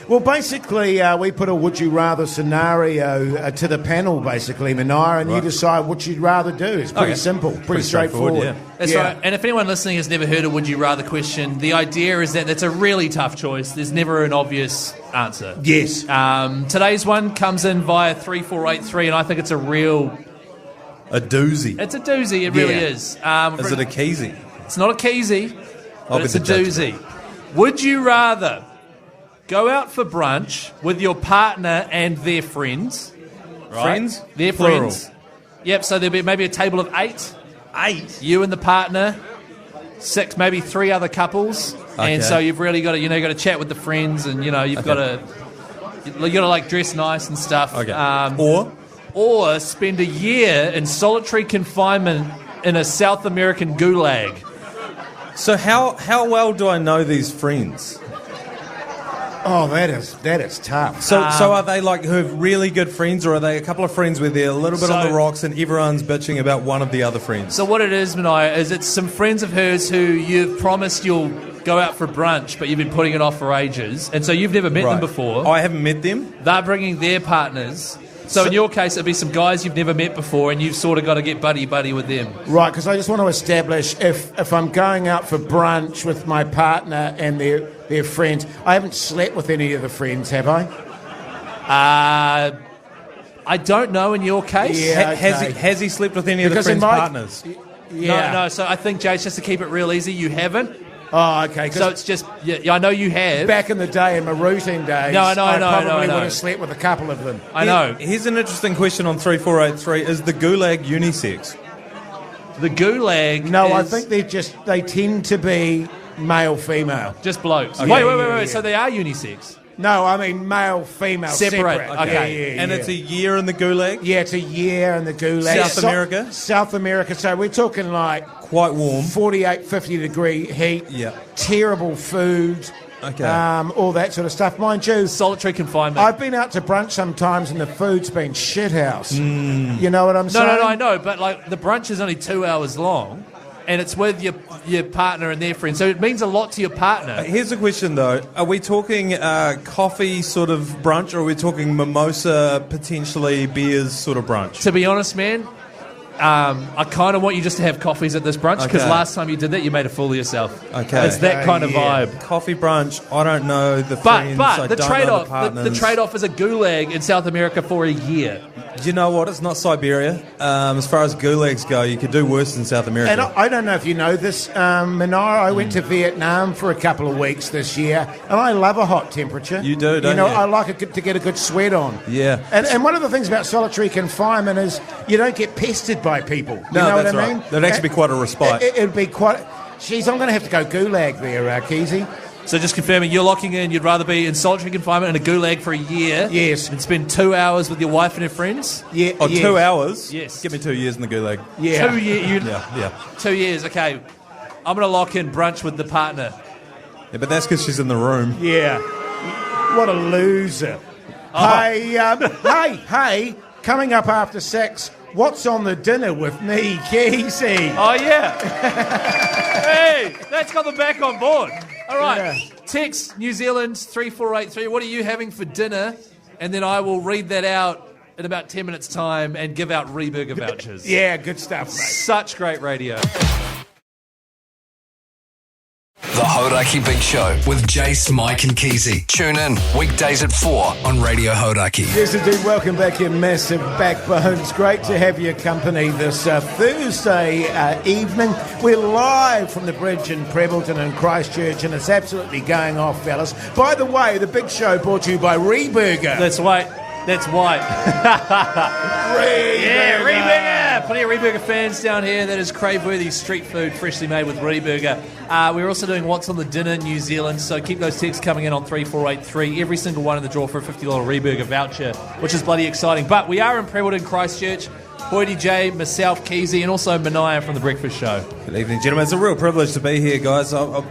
Well, basically, we put a would you rather scenario to the panel, basically, Manaia, and you decide what you'd rather do. It's pretty simple, pretty straightforward. yeah. That's right. And if anyone listening has never heard a Would You Rather question, the idea is that it's a really tough choice. There's never an obvious answer. Yes. Today's one comes in via 3483, and I think it's a real... A doozy. It's a doozy, it really is. Is it a Keyzie? It's not a Keyzie, I'll but be it's a the judge. doozy. Would you rather go out for brunch with your partner and their friends? Right? Friends? Their Plural. friends. Yep, so there'll be maybe a table of 8. 8? You and the partner, 6, maybe 3 other couples. Okay. And so you've really got to, you got to chat with the friends, and, you've got to like dress nice and stuff. Okay. Or spend a year in solitary confinement in a South American gulag. So how well do I know these friends? Oh, that is tough. So are they like who have really good friends, or are they a couple of friends where they're a little bit on the rocks and everyone's bitching about one of the other friends? So what it is, Manaia, is it's some friends of hers who you've promised you'll go out for brunch, but you've been putting it off for ages, and so you've never met them before. I haven't met them. They're bringing their partners, So in your case, it'd be some guys you've never met before, and you've sort of got to get buddy-buddy with them. Right, because I just want to establish if I'm going out for brunch with my partner and their friends, I haven't slept with any of the friends, have I? I don't know in your case. Yeah, okay. Has he slept with any of the Because friends' in my- partners? Yeah. No, so I think, Jace, just to keep it real easy, you haven't. Oh, okay. 'cause So it's just, yeah, I know you have. back in the day, in my routine days, No, I probably no. would have slept with a couple of them. I know. Here's an interesting question on 3483. Is the gulag unisex? The gulag No, I is think they tend to be male-female. just blokes. Okay. Wait. Yeah. So they are unisex? No, I mean male-female Separate, okay. Yeah, And it's a year in the gulag? Yeah, it's a year in the gulag. South America? South America. So we're talking like Quite warm. 48, 50 degree heat. Yeah. Terrible food. Okay. All that sort of stuff. Mind you, Solitary confinement. I've been out to brunch sometimes and the food's been shithouse. You know what I'm saying? No, I know, but like the brunch is only 2 hours long, and it's with your partner and their friends, so it means a lot to your partner. Here's a question, though. Are we talking coffee sort of brunch, or are we talking mimosa, potentially beers sort of brunch? To be honest, man, I kind of want you just to have coffees at this brunch, because Okay. last time you did that, you made a fool of yourself. Okay. It's that kind of Yeah. vibe. Coffee brunch, I don't know the friends, I But the don't know trade-off, the partners. the trade-off is a gulag in South America for a year. You know what? It's not Siberia. As far as gulags go, you could do worse in South America. And I don't know if you know this, Manaia, I went to Vietnam for a couple of weeks this year, and I love a hot temperature. You do, don't you? you? I like to get a good sweat on. Yeah. And one of the things about solitary confinement is you don't get pestered by people. You know that's what I right. mean? That'd actually be quite a respite. It'd be quite... Jeez, I'm going to have to go gulag there, Keyzie. So just confirming, you're locking in, you'd rather be in solitary confinement in a gulag for a year. Yes. And spend 2 hours with your wife and her friends. Yeah. Oh, yes. 2 hours? Yes. Give me 2 years in the gulag. Yeah. 2 years. Yeah. 2 years. Okay. I'm going to lock in brunch with the partner. Yeah, but that's because she's in the room. Yeah. What a loser. Oh. Hey, coming up after 6, what's on the dinner with me, Keyzie? Oh, yeah. Hey, that's got them back on board. All right. Yeah. Text New Zealand 3483. What are you having for dinner? And then I will read that out in about 10 minutes' time and give out Reburger vouchers. Yeah, good stuff, mate. Such great radio. The Hauraki Big Show with Jace, Mike and Keyzie. Tune in weekdays at 4 on Radio Hauraki. Yes, indeed. Welcome back, you massive backbones. Great to have your company this Thursday evening. We're live from the bridge in Prebbleton and Christchurch, and it's absolutely going off, fellas. By the way, the Big Show brought to you by Reburger. That's white. That's white. Yeah, Reburger! Plenty of Reburger fans down here. That is crave-worthy street food, freshly made with Reburger. We're also doing What's on the Dinner in New Zealand, so keep those texts coming in on 3483. Every single one in the draw for a $50 Reburger voucher, which is bloody exciting. But we are in Prebbleton, Christchurch. Hoyte J, myself, Keyzie, and also Manaia from The Breakfast Show. Good evening, gentlemen. It's a real privilege to be here, guys. I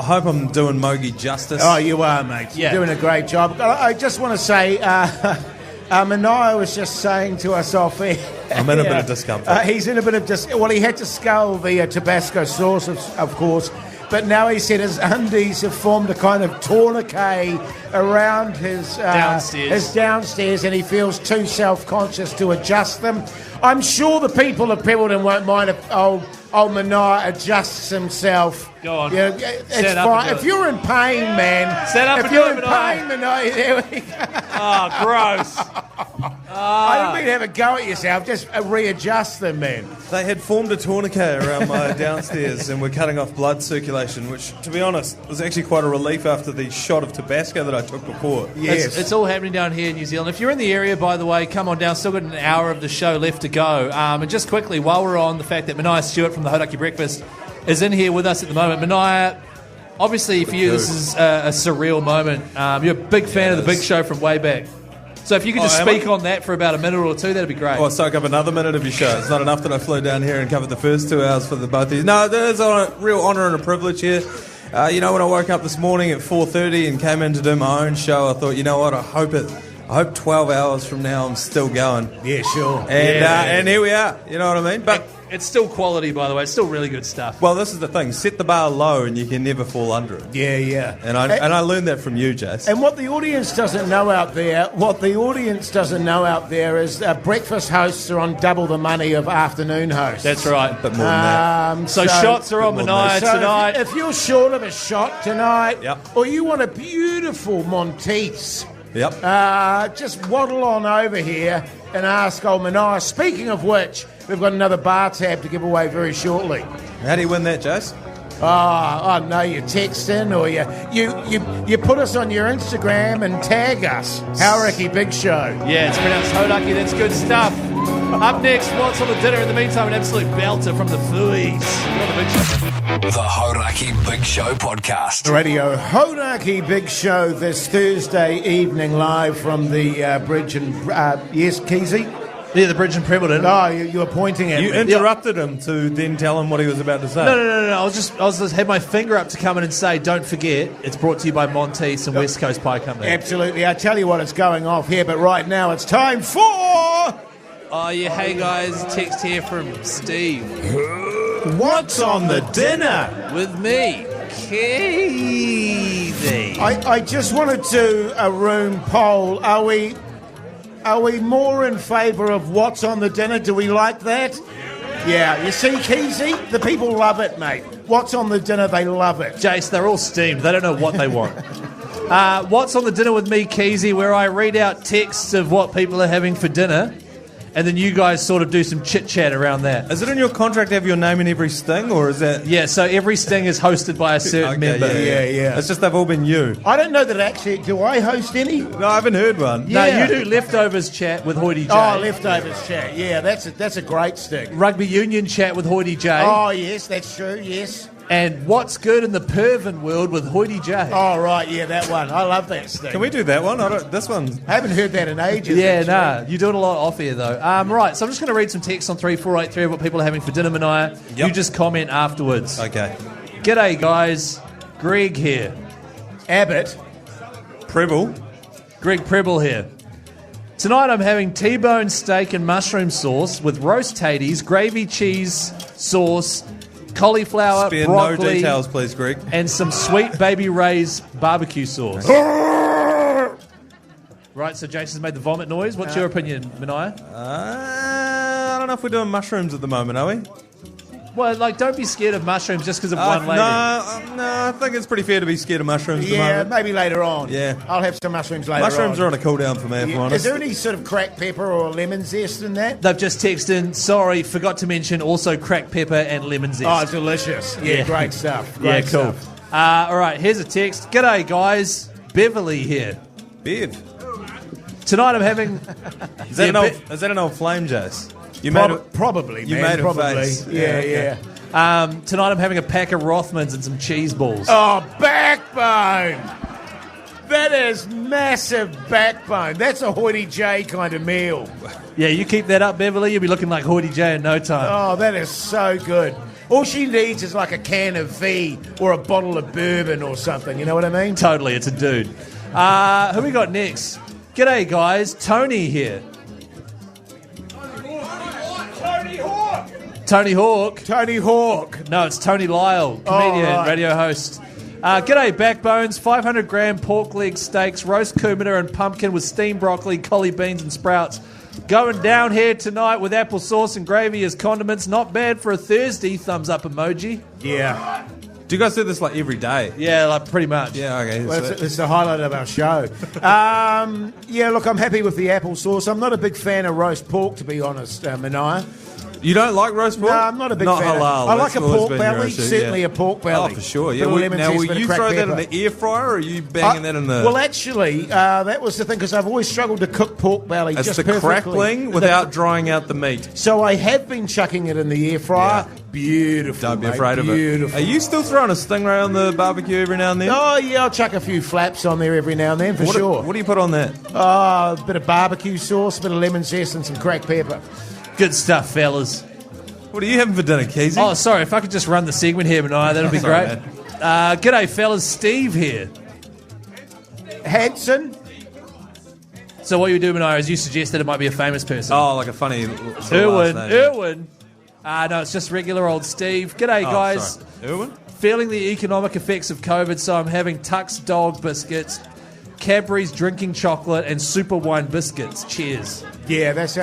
hope I'm doing Mogi justice. Oh, you are, mate. Yeah. You're doing a great job. I just want to say... Manaia was just saying to us off air. I'm in a bit of discomfort. He's in a bit of well, he had to scull the Tabasco sauce, of course, but now he said his undies have formed a kind of tourniquet around his downstairs, and he feels too self-conscious to adjust them. I'm sure the people of Prebbleton won't mind if old Manaia adjusts himself. Go on. Yeah, it's Stand up fine. and do If it. you're in pain, man. Stand up if and you're do in it, pain, Manaia, there we go. Oh, gross. I didn't mean to have a go at yourself. Just readjust them, man. They had formed a tourniquet around my downstairs and were cutting off blood circulation, which, to be honest, was actually quite a relief after the shot of Tabasco that I took before. Yes. It's all happening down here in New Zealand. If you're in the area, by the way, come on down. Still got an hour of the show left to go. And just quickly, while we're on the fact that Manaia Stewart from the Hauraki Breakfast is in here with us at the moment. Manaia, obviously for you this is a surreal moment. You're a big fan of the Big Show from way back. So if you could just speak on that for about a minute or two, that'd be great. I'll soak up another minute of your show. It's not enough that I flew down here and covered the first 2 hours for the both of you. No, there's a real honour and a privilege here. When I woke up this morning at 4:30 and came in to do my own show, I thought, you know what, I hope 12 hours from now I'm still going. Yeah, sure. And here we are, you know what I mean? But It's still quality, by the way. It's still really good stuff. Well, this is the thing. Set the bar low and you can never fall under it. Yeah, yeah. And I learned that from you, Jace. And what the audience doesn't know out there, is breakfast hosts are on double the money of afternoon hosts. That's right. But more than that. So shots are on Manaia tonight. If you're short of a shot tonight, Yep. or you want a beautiful Monteith's, Yep. just waddle on over here and ask old Manaia. Speaking of which, we've got another bar tab to give away very shortly. How do you win that, Jace? Oh no, you text in or you put us on your Instagram and tag us. Hauraki Big Show. Yeah, it's pronounced Hauraki. That's good stuff. Up next, what's on the dinner? In the meantime, an absolute belter from the Fuis. The Hauraki Big Show podcast. Radio Hauraki Big Show this Thursday evening live from the bridge and yes, Keyzie? Yeah, the bridge in Prebbleton. Oh, you were pointing at You me. interrupted him to then tell him what he was about to say. No. I was just had my finger up to come in and say, don't forget, it's brought to you by Monteith's and West Coast Pie Company. Absolutely. I tell you what, it's going off here, but right now it's time for... Oh, yeah, hey guys, text here from Steve. What's on the dinner? With me, Keyzie. I just wanted to a room poll. Are we more in favour of what's on the dinner? Do we like that? Yeah, you see, Keyzie? The people love it, mate. What's on the dinner, they love it. Jace, they're all steamed. They don't know what they want. What's on the dinner with me, Keyzie, where I read out texts of what people are having for dinner, and then you guys sort of do some chit-chat around that. Is it in your contract to have your name in every sting, or is that... Yeah, so every sting is hosted by a certain member. Yeah. It's just they've all been you. I don't know that actually... Do I host any? No, I haven't heard one. No, Yeah. you do leftovers chat with Hoyte J. Oh, leftovers chat. Yeah, that's a great sting. Rugby union chat with Hoyte J. Oh, yes, that's true, yes. And what's good in the Pervin world with Hoyte J. Oh, right, yeah, that one. I love that sting. Can we do that one? This one. I haven't heard that in ages. Yeah, actually. nah. You do it a lot off here, though. Right, so I'm just going to read some texts on 3483 of what people are having for dinner, Manaia. Yep. You just comment afterwards. Okay. G'day, guys. Greg here. Abbott. Prebble. Greg Prebble here. Tonight I'm having T-bone steak and mushroom sauce with roast taties, gravy cheese sauce, cauliflower, Spare broccoli, no details, please, Greg. and some sweet Baby Ray's barbecue sauce. Right, so Jason's made the vomit noise. What's your opinion, Manaia? I don't know if we're doing mushrooms at the moment, are we? Well, don't be scared of mushrooms just because of one lady. No, I think it's pretty fair to be scared of mushrooms at the Yeah, moment. maybe later on. Yeah. I'll have some mushrooms later Mushrooms on. are on a cool down for me, if I'm Is honest. there any sort of cracked pepper or lemon zest in that? They've just texted in, sorry, forgot to mention also cracked pepper and lemon zest. Oh, delicious. Yeah, great stuff. Great cool. stuff. All right, here's a text. G'day, guys. Beverly here. Bev. Tonight I'm having... Is that an old flame, Jace? You Probably, you man. made a probably. face. Yeah, Yeah, okay. yeah. Tonight I'm having a pack of Rothmans and some cheese balls. Oh, backbone. That is massive backbone. That's a Hoyte J kind of meal. Yeah, you keep that up, Beverly, you'll be looking like Hoyte J in no time. Oh, that is so good. All she needs is like a can of V or a bottle of bourbon or something. You know what I mean? Totally, it's a dude. Who we got next? G'day, guys. Tony here. Tony Hawk. Tony Hawk. No, it's Tony Lyle, comedian, right. radio host. G'day, Backbones. 500-gram pork leg steaks, roast kumara and pumpkin with steamed broccoli, collie beans and sprouts. Going down here tonight with applesauce and gravy as condiments. Not bad for a Thursday. Thumbs up emoji. Yeah. Do you guys do this every day? Yeah, pretty much. Yeah, okay. Well, it's the highlight of our show. Yeah, look, I'm happy with the applesauce. I'm not a big fan of roast pork, to be honest, Manaia. You don't like roast pork? No, I'm not a big fan. Halal. I like That's a always pork been your belly, issue, certainly yeah. a pork belly. Oh, for sure. Yeah. Bit of lemon Now, zest, will bit of you cracked throw that pepper. in the air fryer, or are you banging that in the... Well, actually, that was the thing, because I've always struggled to cook pork belly it's just the perfectly. crackling without drying out the meat. So I have been chucking it in the air fryer. Yeah. Beautiful, Don't be mate, afraid of it. beautiful. Are you still throwing a stingray on the barbecue every now and then? Oh, yeah, I'll chuck a few flaps on there every now and then, for sure. What do you put on that? Oh, a bit of barbecue sauce, a bit of lemon zest, and some cracked pepper. Good stuff, fellas. What are you having for dinner, Keyzie? Oh, sorry, if I could just run the segment here, Manaia, that'd be Sorry, great. G'day, fellas. Steve here. Hanson? So what you do, Manaia, is you suggested it might be a famous person. Oh, like a funny sort of last name. Irwin. No, it's just regular old Steve. G'day, guys. Sorry. Erwin? Feeling the economic effects of COVID, so I'm having Tuck's dog biscuits, Cadbury's drinking chocolate, and super wine biscuits. Cheers. Yeah, that's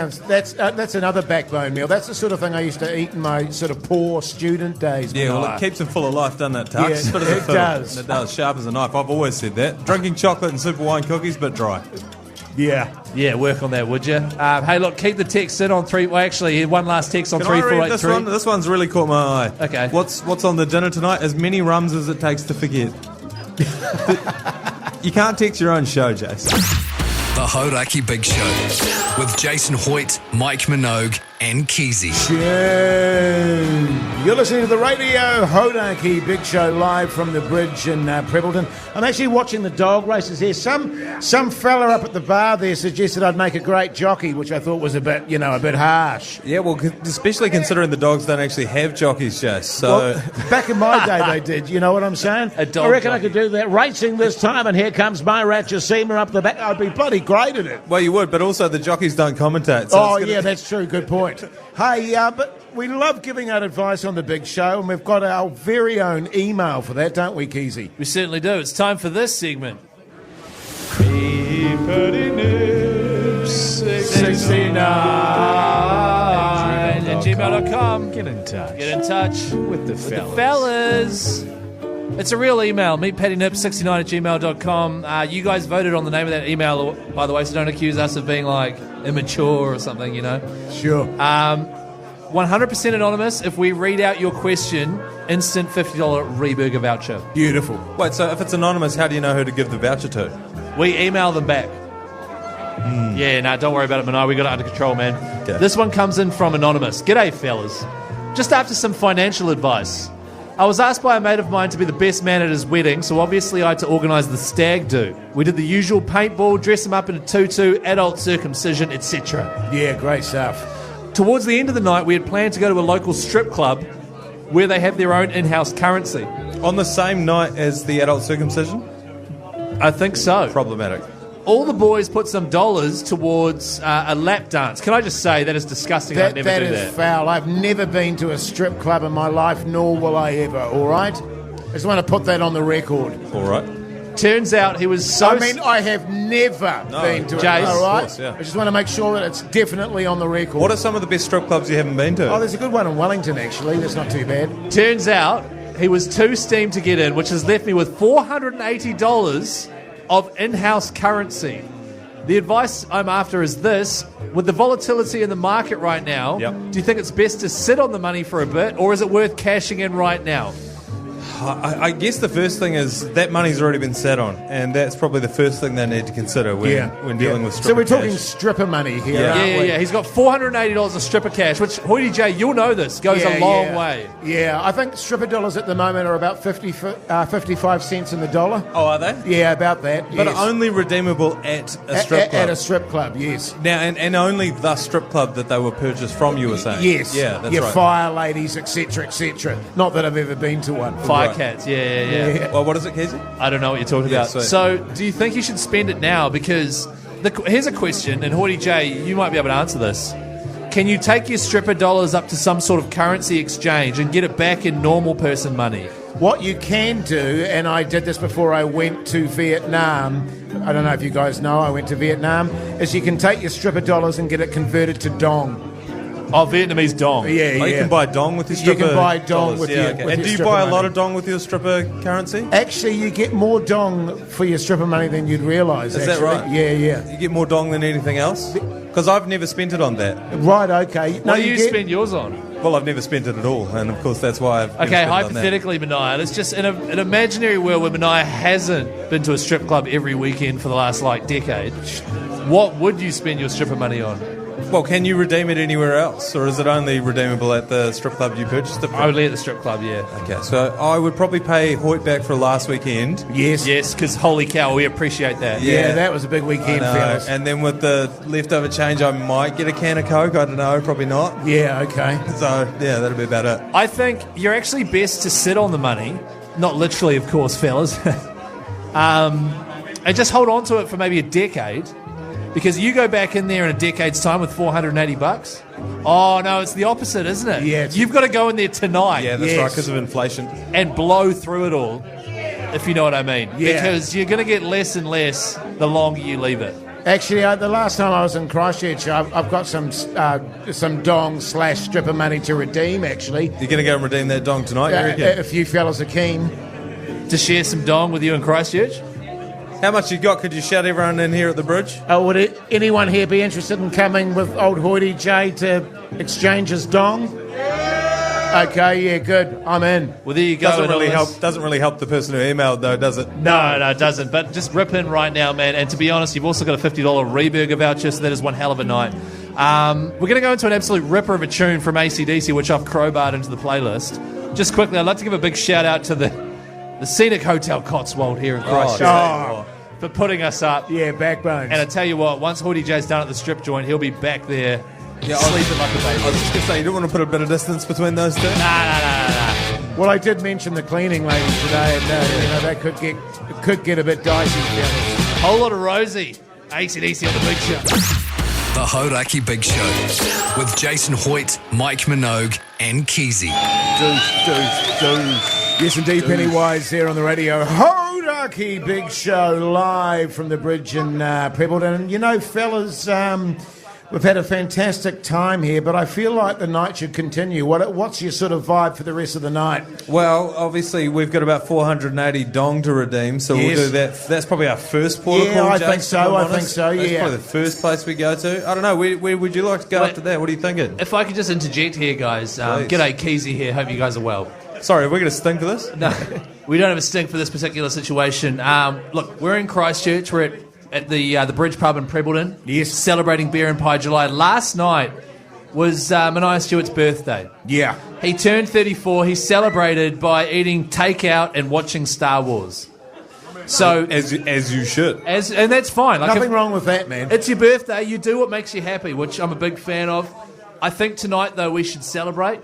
another backbone meal. That's the sort of thing I used to eat in my sort of poor student days. Yeah, well, it keeps him full of life, doesn't it, Tux? Yeah, But it does. It does. Sharp as a knife. I've always said that. Drinking chocolate and super wine cookies, but dry. Yeah, work on that, would you? Hey, look, keep the text in on 3... Well, actually, one last text on Can I read this 3483. one? This one's really caught my eye. Okay. What's on the dinner tonight? As many rums as it takes to forget. You can't text your own show, Jason. The Hauraki Big Show with Jason Hoyte, Mike Minogue, and Keyzie. You're listening to the Radio Hauraki Big Show live from the bridge in Prebbleton. I'm actually watching the dog races here. Some fella up at the bar there suggested I'd make a great jockey, which I thought was a bit harsh. Yeah, well, especially considering the dogs don't actually have jockeys, Jace. So Well, back in my day they did, you know what I'm saying? A dog I reckon I jockey. could do that. Racing this time, and here comes my Ratchasima up the back. I'd be bloody great at it. well, you would, but also the jockeys don't commentate. So it's gonna- Yeah, that's true. Good point. Hey, but we love giving out advice on the big show, and we've got our very own email for that, don't we, Keyzie? We certainly do. It's time for this segment. 69 at gmail.com. Get in touch. Get in touch with the with fellas. the fellas. It's a real email, meetpattynip69 at gmail.com. You guys voted on the name of that email, by the way, so don't accuse us of being, like, immature or something, you know. Sure. 100% anonymous. If we read out your question, instant $50 Reburger voucher. Beautiful. Wait, so if it's anonymous, how do you know who to give the voucher to? We email them back. Yeah, no, don't worry about it, Manaia. We got it under control, man. Okay. This one comes in from Anonymous. G'day, fellas. Just after some financial advice. I was asked by a mate of mine to be the best man at his wedding, so obviously I had to organise the stag do. We did the usual paintball, dress him up in a tutu, adult circumcision, etc. Yeah, great stuff. Towards the end of the night, we had planned to go to a local strip club where they have their own in-house currency. On the same night as the adult circumcision? I think so. Problematic. All the boys put some dollars towards a lap dance. Can I just say that is disgusting? I'd never That do is that. foul. I've never been to a strip club in my life, nor will I ever, all right? I just want to put that on the record. All right. Turns out he was so... I mean, I have never been to Jace, it, all right? of course, yeah. I just want to make sure that it's definitely on the record. What are some of the best strip clubs you haven't been to? Oh, there's a good one in Wellington, actually. That's not too bad. Turns out he was too steamed to get in, which has left me with $480 of in-house currency. The advice I'm after is this. With the volatility in the market right now, Yep. do you think it's best to sit on the money for a bit, or is it worth cashing in right now? I guess the first thing is that money's already been sat on, and that's probably the first thing they need to consider when dealing with stripper So we're talking cash. stripper money here, Yeah. aren't we? Yeah. He's got $480 of stripper cash, which, Hoyte J, you'll know this, goes a long way. Yeah, I think stripper dollars at the moment are about 55 cents in the dollar. Oh, are they? Yeah, about that. But yes. only redeemable at a strip club. At a strip club, yes. Now, and only the strip club that they were purchased from, you were saying? Yes. Yeah, that's Your right. fire ladies, etc., etc. Not that I've ever been to one. Fire Right. cats, yeah. Well, what is it, Keyzie? I don't know what you're talking Yeah, about. sweet. So, do you think you should spend it now? Because here's a question, and Hoyte J, you might be able to answer this. Can you take your stripper dollars up to some sort of currency exchange and get it back in normal person money? What you can do, and I did this before I went to Vietnam, I don't know if you guys know, I went to Vietnam, is you can take your stripper dollars and get it converted to dong. Oh, Vietnamese dong. Yeah, Oh, you can buy dong with your You stripper can buy dong dollars. with yeah, your- okay. with And your do you stripper buy a lot money. of dong with your stripper currency? Actually, you get more dong for your stripper money than you'd realise. Is that actually. right? Yeah. You get more dong than anything else? Because I've never spent it on that. Right, okay. What do you spend yours on? Well, I've never spent it at all, and of course that's why I've never Okay, spent it on that. hypothetically, Manaia, let's just, in an imaginary world where Manaia hasn't been to a strip club every weekend for the last, decade, what would you spend your stripper money on? Well, can you redeem it anywhere else, or is it only redeemable at the strip club you purchased it from? Only at the strip club, yeah. Okay, so I would probably pay Hoyte back for last weekend. Yes. Yes, because holy cow, we appreciate that. Yeah, that was a big I weekend, know. fellas. And then with the leftover change, I might get a can of Coke. I don't know, probably not. Yeah, okay. So, yeah, that'll be about it. I think you're actually best to sit on the money, not literally, of course, fellas, and just hold on to it for maybe a decade. Because you go back in there in a decade's time with $480. Oh, no, it's the opposite, isn't it? Yeah. You've got to go in there tonight. Yeah, that's right, because of inflation. And blow through it all, if you know what I mean. Yeah. Because you're going to get less and less the longer you leave it. Actually, the last time I was in Christchurch, I've got some dong/stripper money to redeem, actually. You're going to go and redeem that dong tonight, you reckon? If you fellas are keen. To share some dong with you in Christchurch? How much you got? Could you shout everyone in here at the bridge? Would anyone here be interested in coming with old Hoyte J to exchange his dong? Okay, yeah, good. I'm in. Well, there you go. Doesn't really help the person who emailed, though, does it? No, it doesn't. But just rip in right now, man. And to be honest, you've also got a $50 Reburger voucher, so that is one hell of a night. We're going to go into an absolute ripper of a tune from AC/DC, which I've crowbarred into the playlist. Just quickly, I'd like to give a big shout-out to the Scenic Hotel Cotswold here in Christchurch for putting us up. Yeah, backbones. And I tell you what, once Hoyte J's done at the strip joint, he'll be back there sleeping like a baby. I was just going to say, you don't want to put a bit of distance between those two? Nah. Well, I did mention the cleaning lady today, and that could get a bit dicey. Whole lot of Rosie. AC/DC on the Big Show. The Hauraki Big Show with Jason Hoyte, Mike Minogue, and Keyzie. Deuce. Yes, indeed, Pennywise there on the Radio Hauraki Big Show, live from the bridge in Prebbleton. And you know, fellas, we've had a fantastic time here, but I feel like the night should continue. What's your sort of vibe for the rest of the night? Well, obviously, we've got about 480 dong to redeem, so we'll do that. That's probably our first port of call, I Jason, think so, That's probably the first place we go to. I don't know, where would you like to go after that? What are you thinking? If I could just interject here, guys. G'day, Keyzie here. Hope you guys are well. Sorry, we're going to sting for this? No, we don't have a sting for this particular situation. Look, we're in Christchurch. We're at the Bridge Pub in Prebbleton. Yes. Celebrating Beer and Pie July. Last night was Manaia Stewart's birthday. Yeah. He turned 34. He celebrated by eating takeout and watching Star Wars. So as you should. And that's fine. Like, Nothing wrong with that, man. It's your birthday. You do what makes you happy, which I'm a big fan of. I think tonight, though, we should celebrate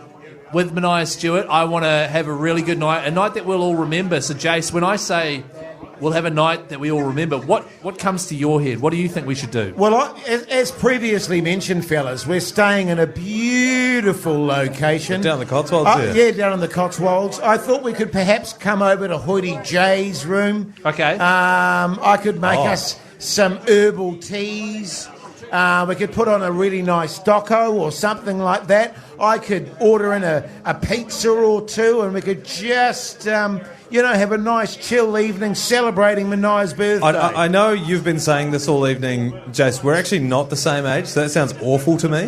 with Manaia Stewart. I want to have a really good night, a night that we'll all remember. So, Jace, when I say we'll have a night that we all remember, what comes to your head? What do you think we should do? Well, as previously mentioned, fellas, we're staying in a beautiful location. Down the Cotswolds there? Yeah, down in the Cotswolds. I thought we could perhaps come over to Hoyte J's room. Okay. I could make us some herbal teas. We could put on a really nice doco or something like that. I could order in a pizza or two, and we could just, have a nice chill evening celebrating Manaia's birthday. I know you've been saying this all evening, Jace. We're actually not the same age, so that sounds awful to me.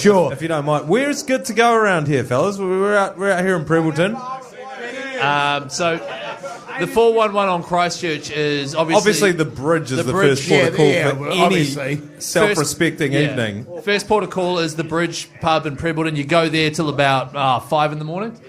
Sure. If you don't mind. Where's good to go around here, fellas? We're out here in Prebbleton. So the 411 on Christchurch is obviously the bridge is the first port of call for any self-respecting evening. First port of call is the Bridge Pub in Prebbleton. You go there till about 5 in the morning,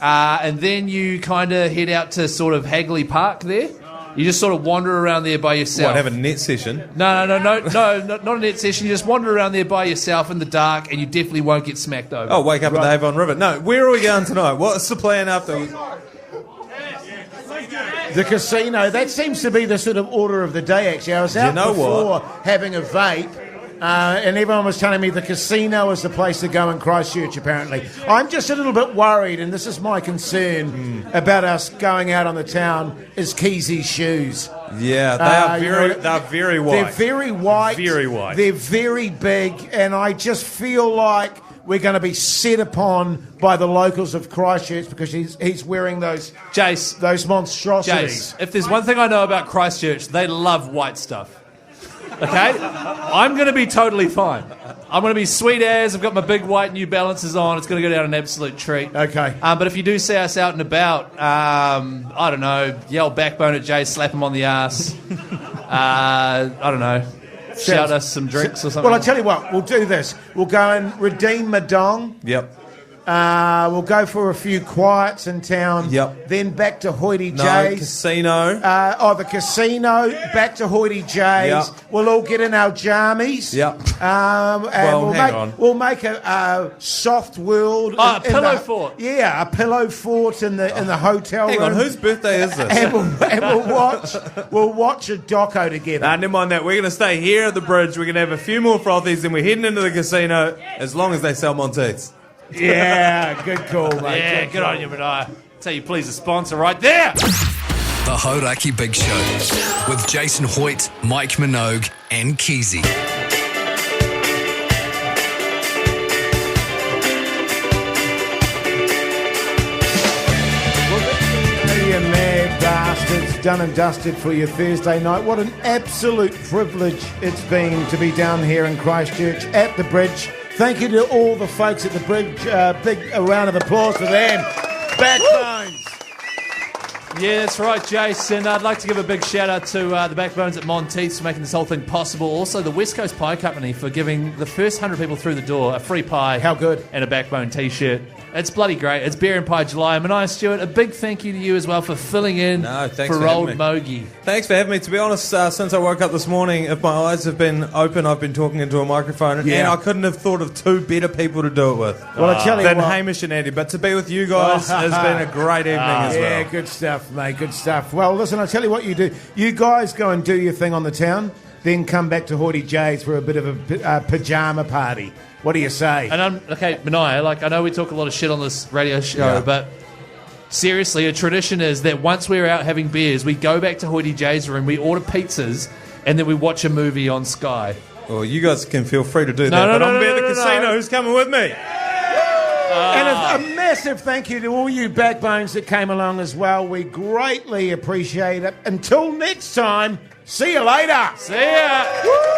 and then you kind of head out to sort of Hagley Park there. You just sort of wander around there by yourself. What, have a net session? No, not a net session. You just wander around there by yourself in the dark, and you definitely won't get smacked over. Oh, wake up at the Avon River. No, where are we going tonight? What's the plan after? The casino. That seems to be the sort of order of the day, actually. I was out before having a vape, and everyone was telling me the casino is the place to go in Christchurch, apparently. I'm just a little bit worried, and this is my concern about us going out on the town, is Keyzie's shoes. Yeah, they're very white. They're very white. Very white. They're very big, and I just feel like we're going to be set upon by the locals of Christchurch because he's wearing those monstrosities. Jace, if there's one thing I know about Christchurch, they love white stuff. Okay? I'm going to be totally fine. I'm going to be sweet as. I've got my big white New Balances on. It's going to go down an absolute treat. Okay. But if you do see us out and about, I don't know, yell backbone at Jace, slap him on the ass. I don't know. Shout us some drinks or something. Well, I tell you what, we'll do this. We'll go and redeem my dong. Yep. We'll go for a few quiets in town. Yep. Then back to Hoyte No, J's. casino. The casino. Back to Hoyte J's. Yep. We'll all get in our jammies. Yep. And we'll make a soft world. A pillow fort. Yeah, a pillow fort in the hotel Hang room. on, whose birthday is this? And we'll watch a doco together. Nah, never mind that. We're going to stay here at the bridge. We're going to have a few more frothies, and we're heading into the casino as long as they sell Monteiths. Yeah, good call, mate. Yeah, good on you, Manaia. Tell you, please, a sponsor right there. The Hauraki Big Show with Jason Hoyte, Mike Minogue, and Keyzie. You mad bastards, done and dusted for your Thursday night. What an absolute privilege it's been to be down here in Christchurch at the bridge. Thank you to all the folks at the bridge. Big round of applause for them. Backbones. Yeah, that's right, Jason. I'd like to give a big shout out to the Backbones at Monteiths for making this whole thing possible. Also, the West Coast Pie Company for giving the first 100 people through the door a free pie. How good. And a Backbone t-shirt. It's bloody great. It's Beer and Pie July. Manaia Stewart, a big thank you to you as well for filling in for old Mogi. Thanks for having me. To be honest, since I woke up this morning, if my eyes have been open, I've been talking into a microphone, and I couldn't have thought of two better people to do it with than Hamish and Andy. But to be with you guys has been a great evening as well. Yeah, good stuff, mate. Good stuff. Well, listen, I'll tell you what you do. You guys go and do your thing on the town, then come back to Hoyte J's for a bit of a pyjama party. What do you say? And Manaia, I know we talk a lot of shit on this radio show, but seriously, a tradition is that once we're out having beers, we go back to Hoyte J's room, we order pizzas, and then we watch a movie on Sky. Well, you guys can feel free to do that, but I'm going to be at the casino. Who's coming with me? And a massive thank you to all you backbones that came along as well. We greatly appreciate it. Until next time, see you later. See ya. Woo!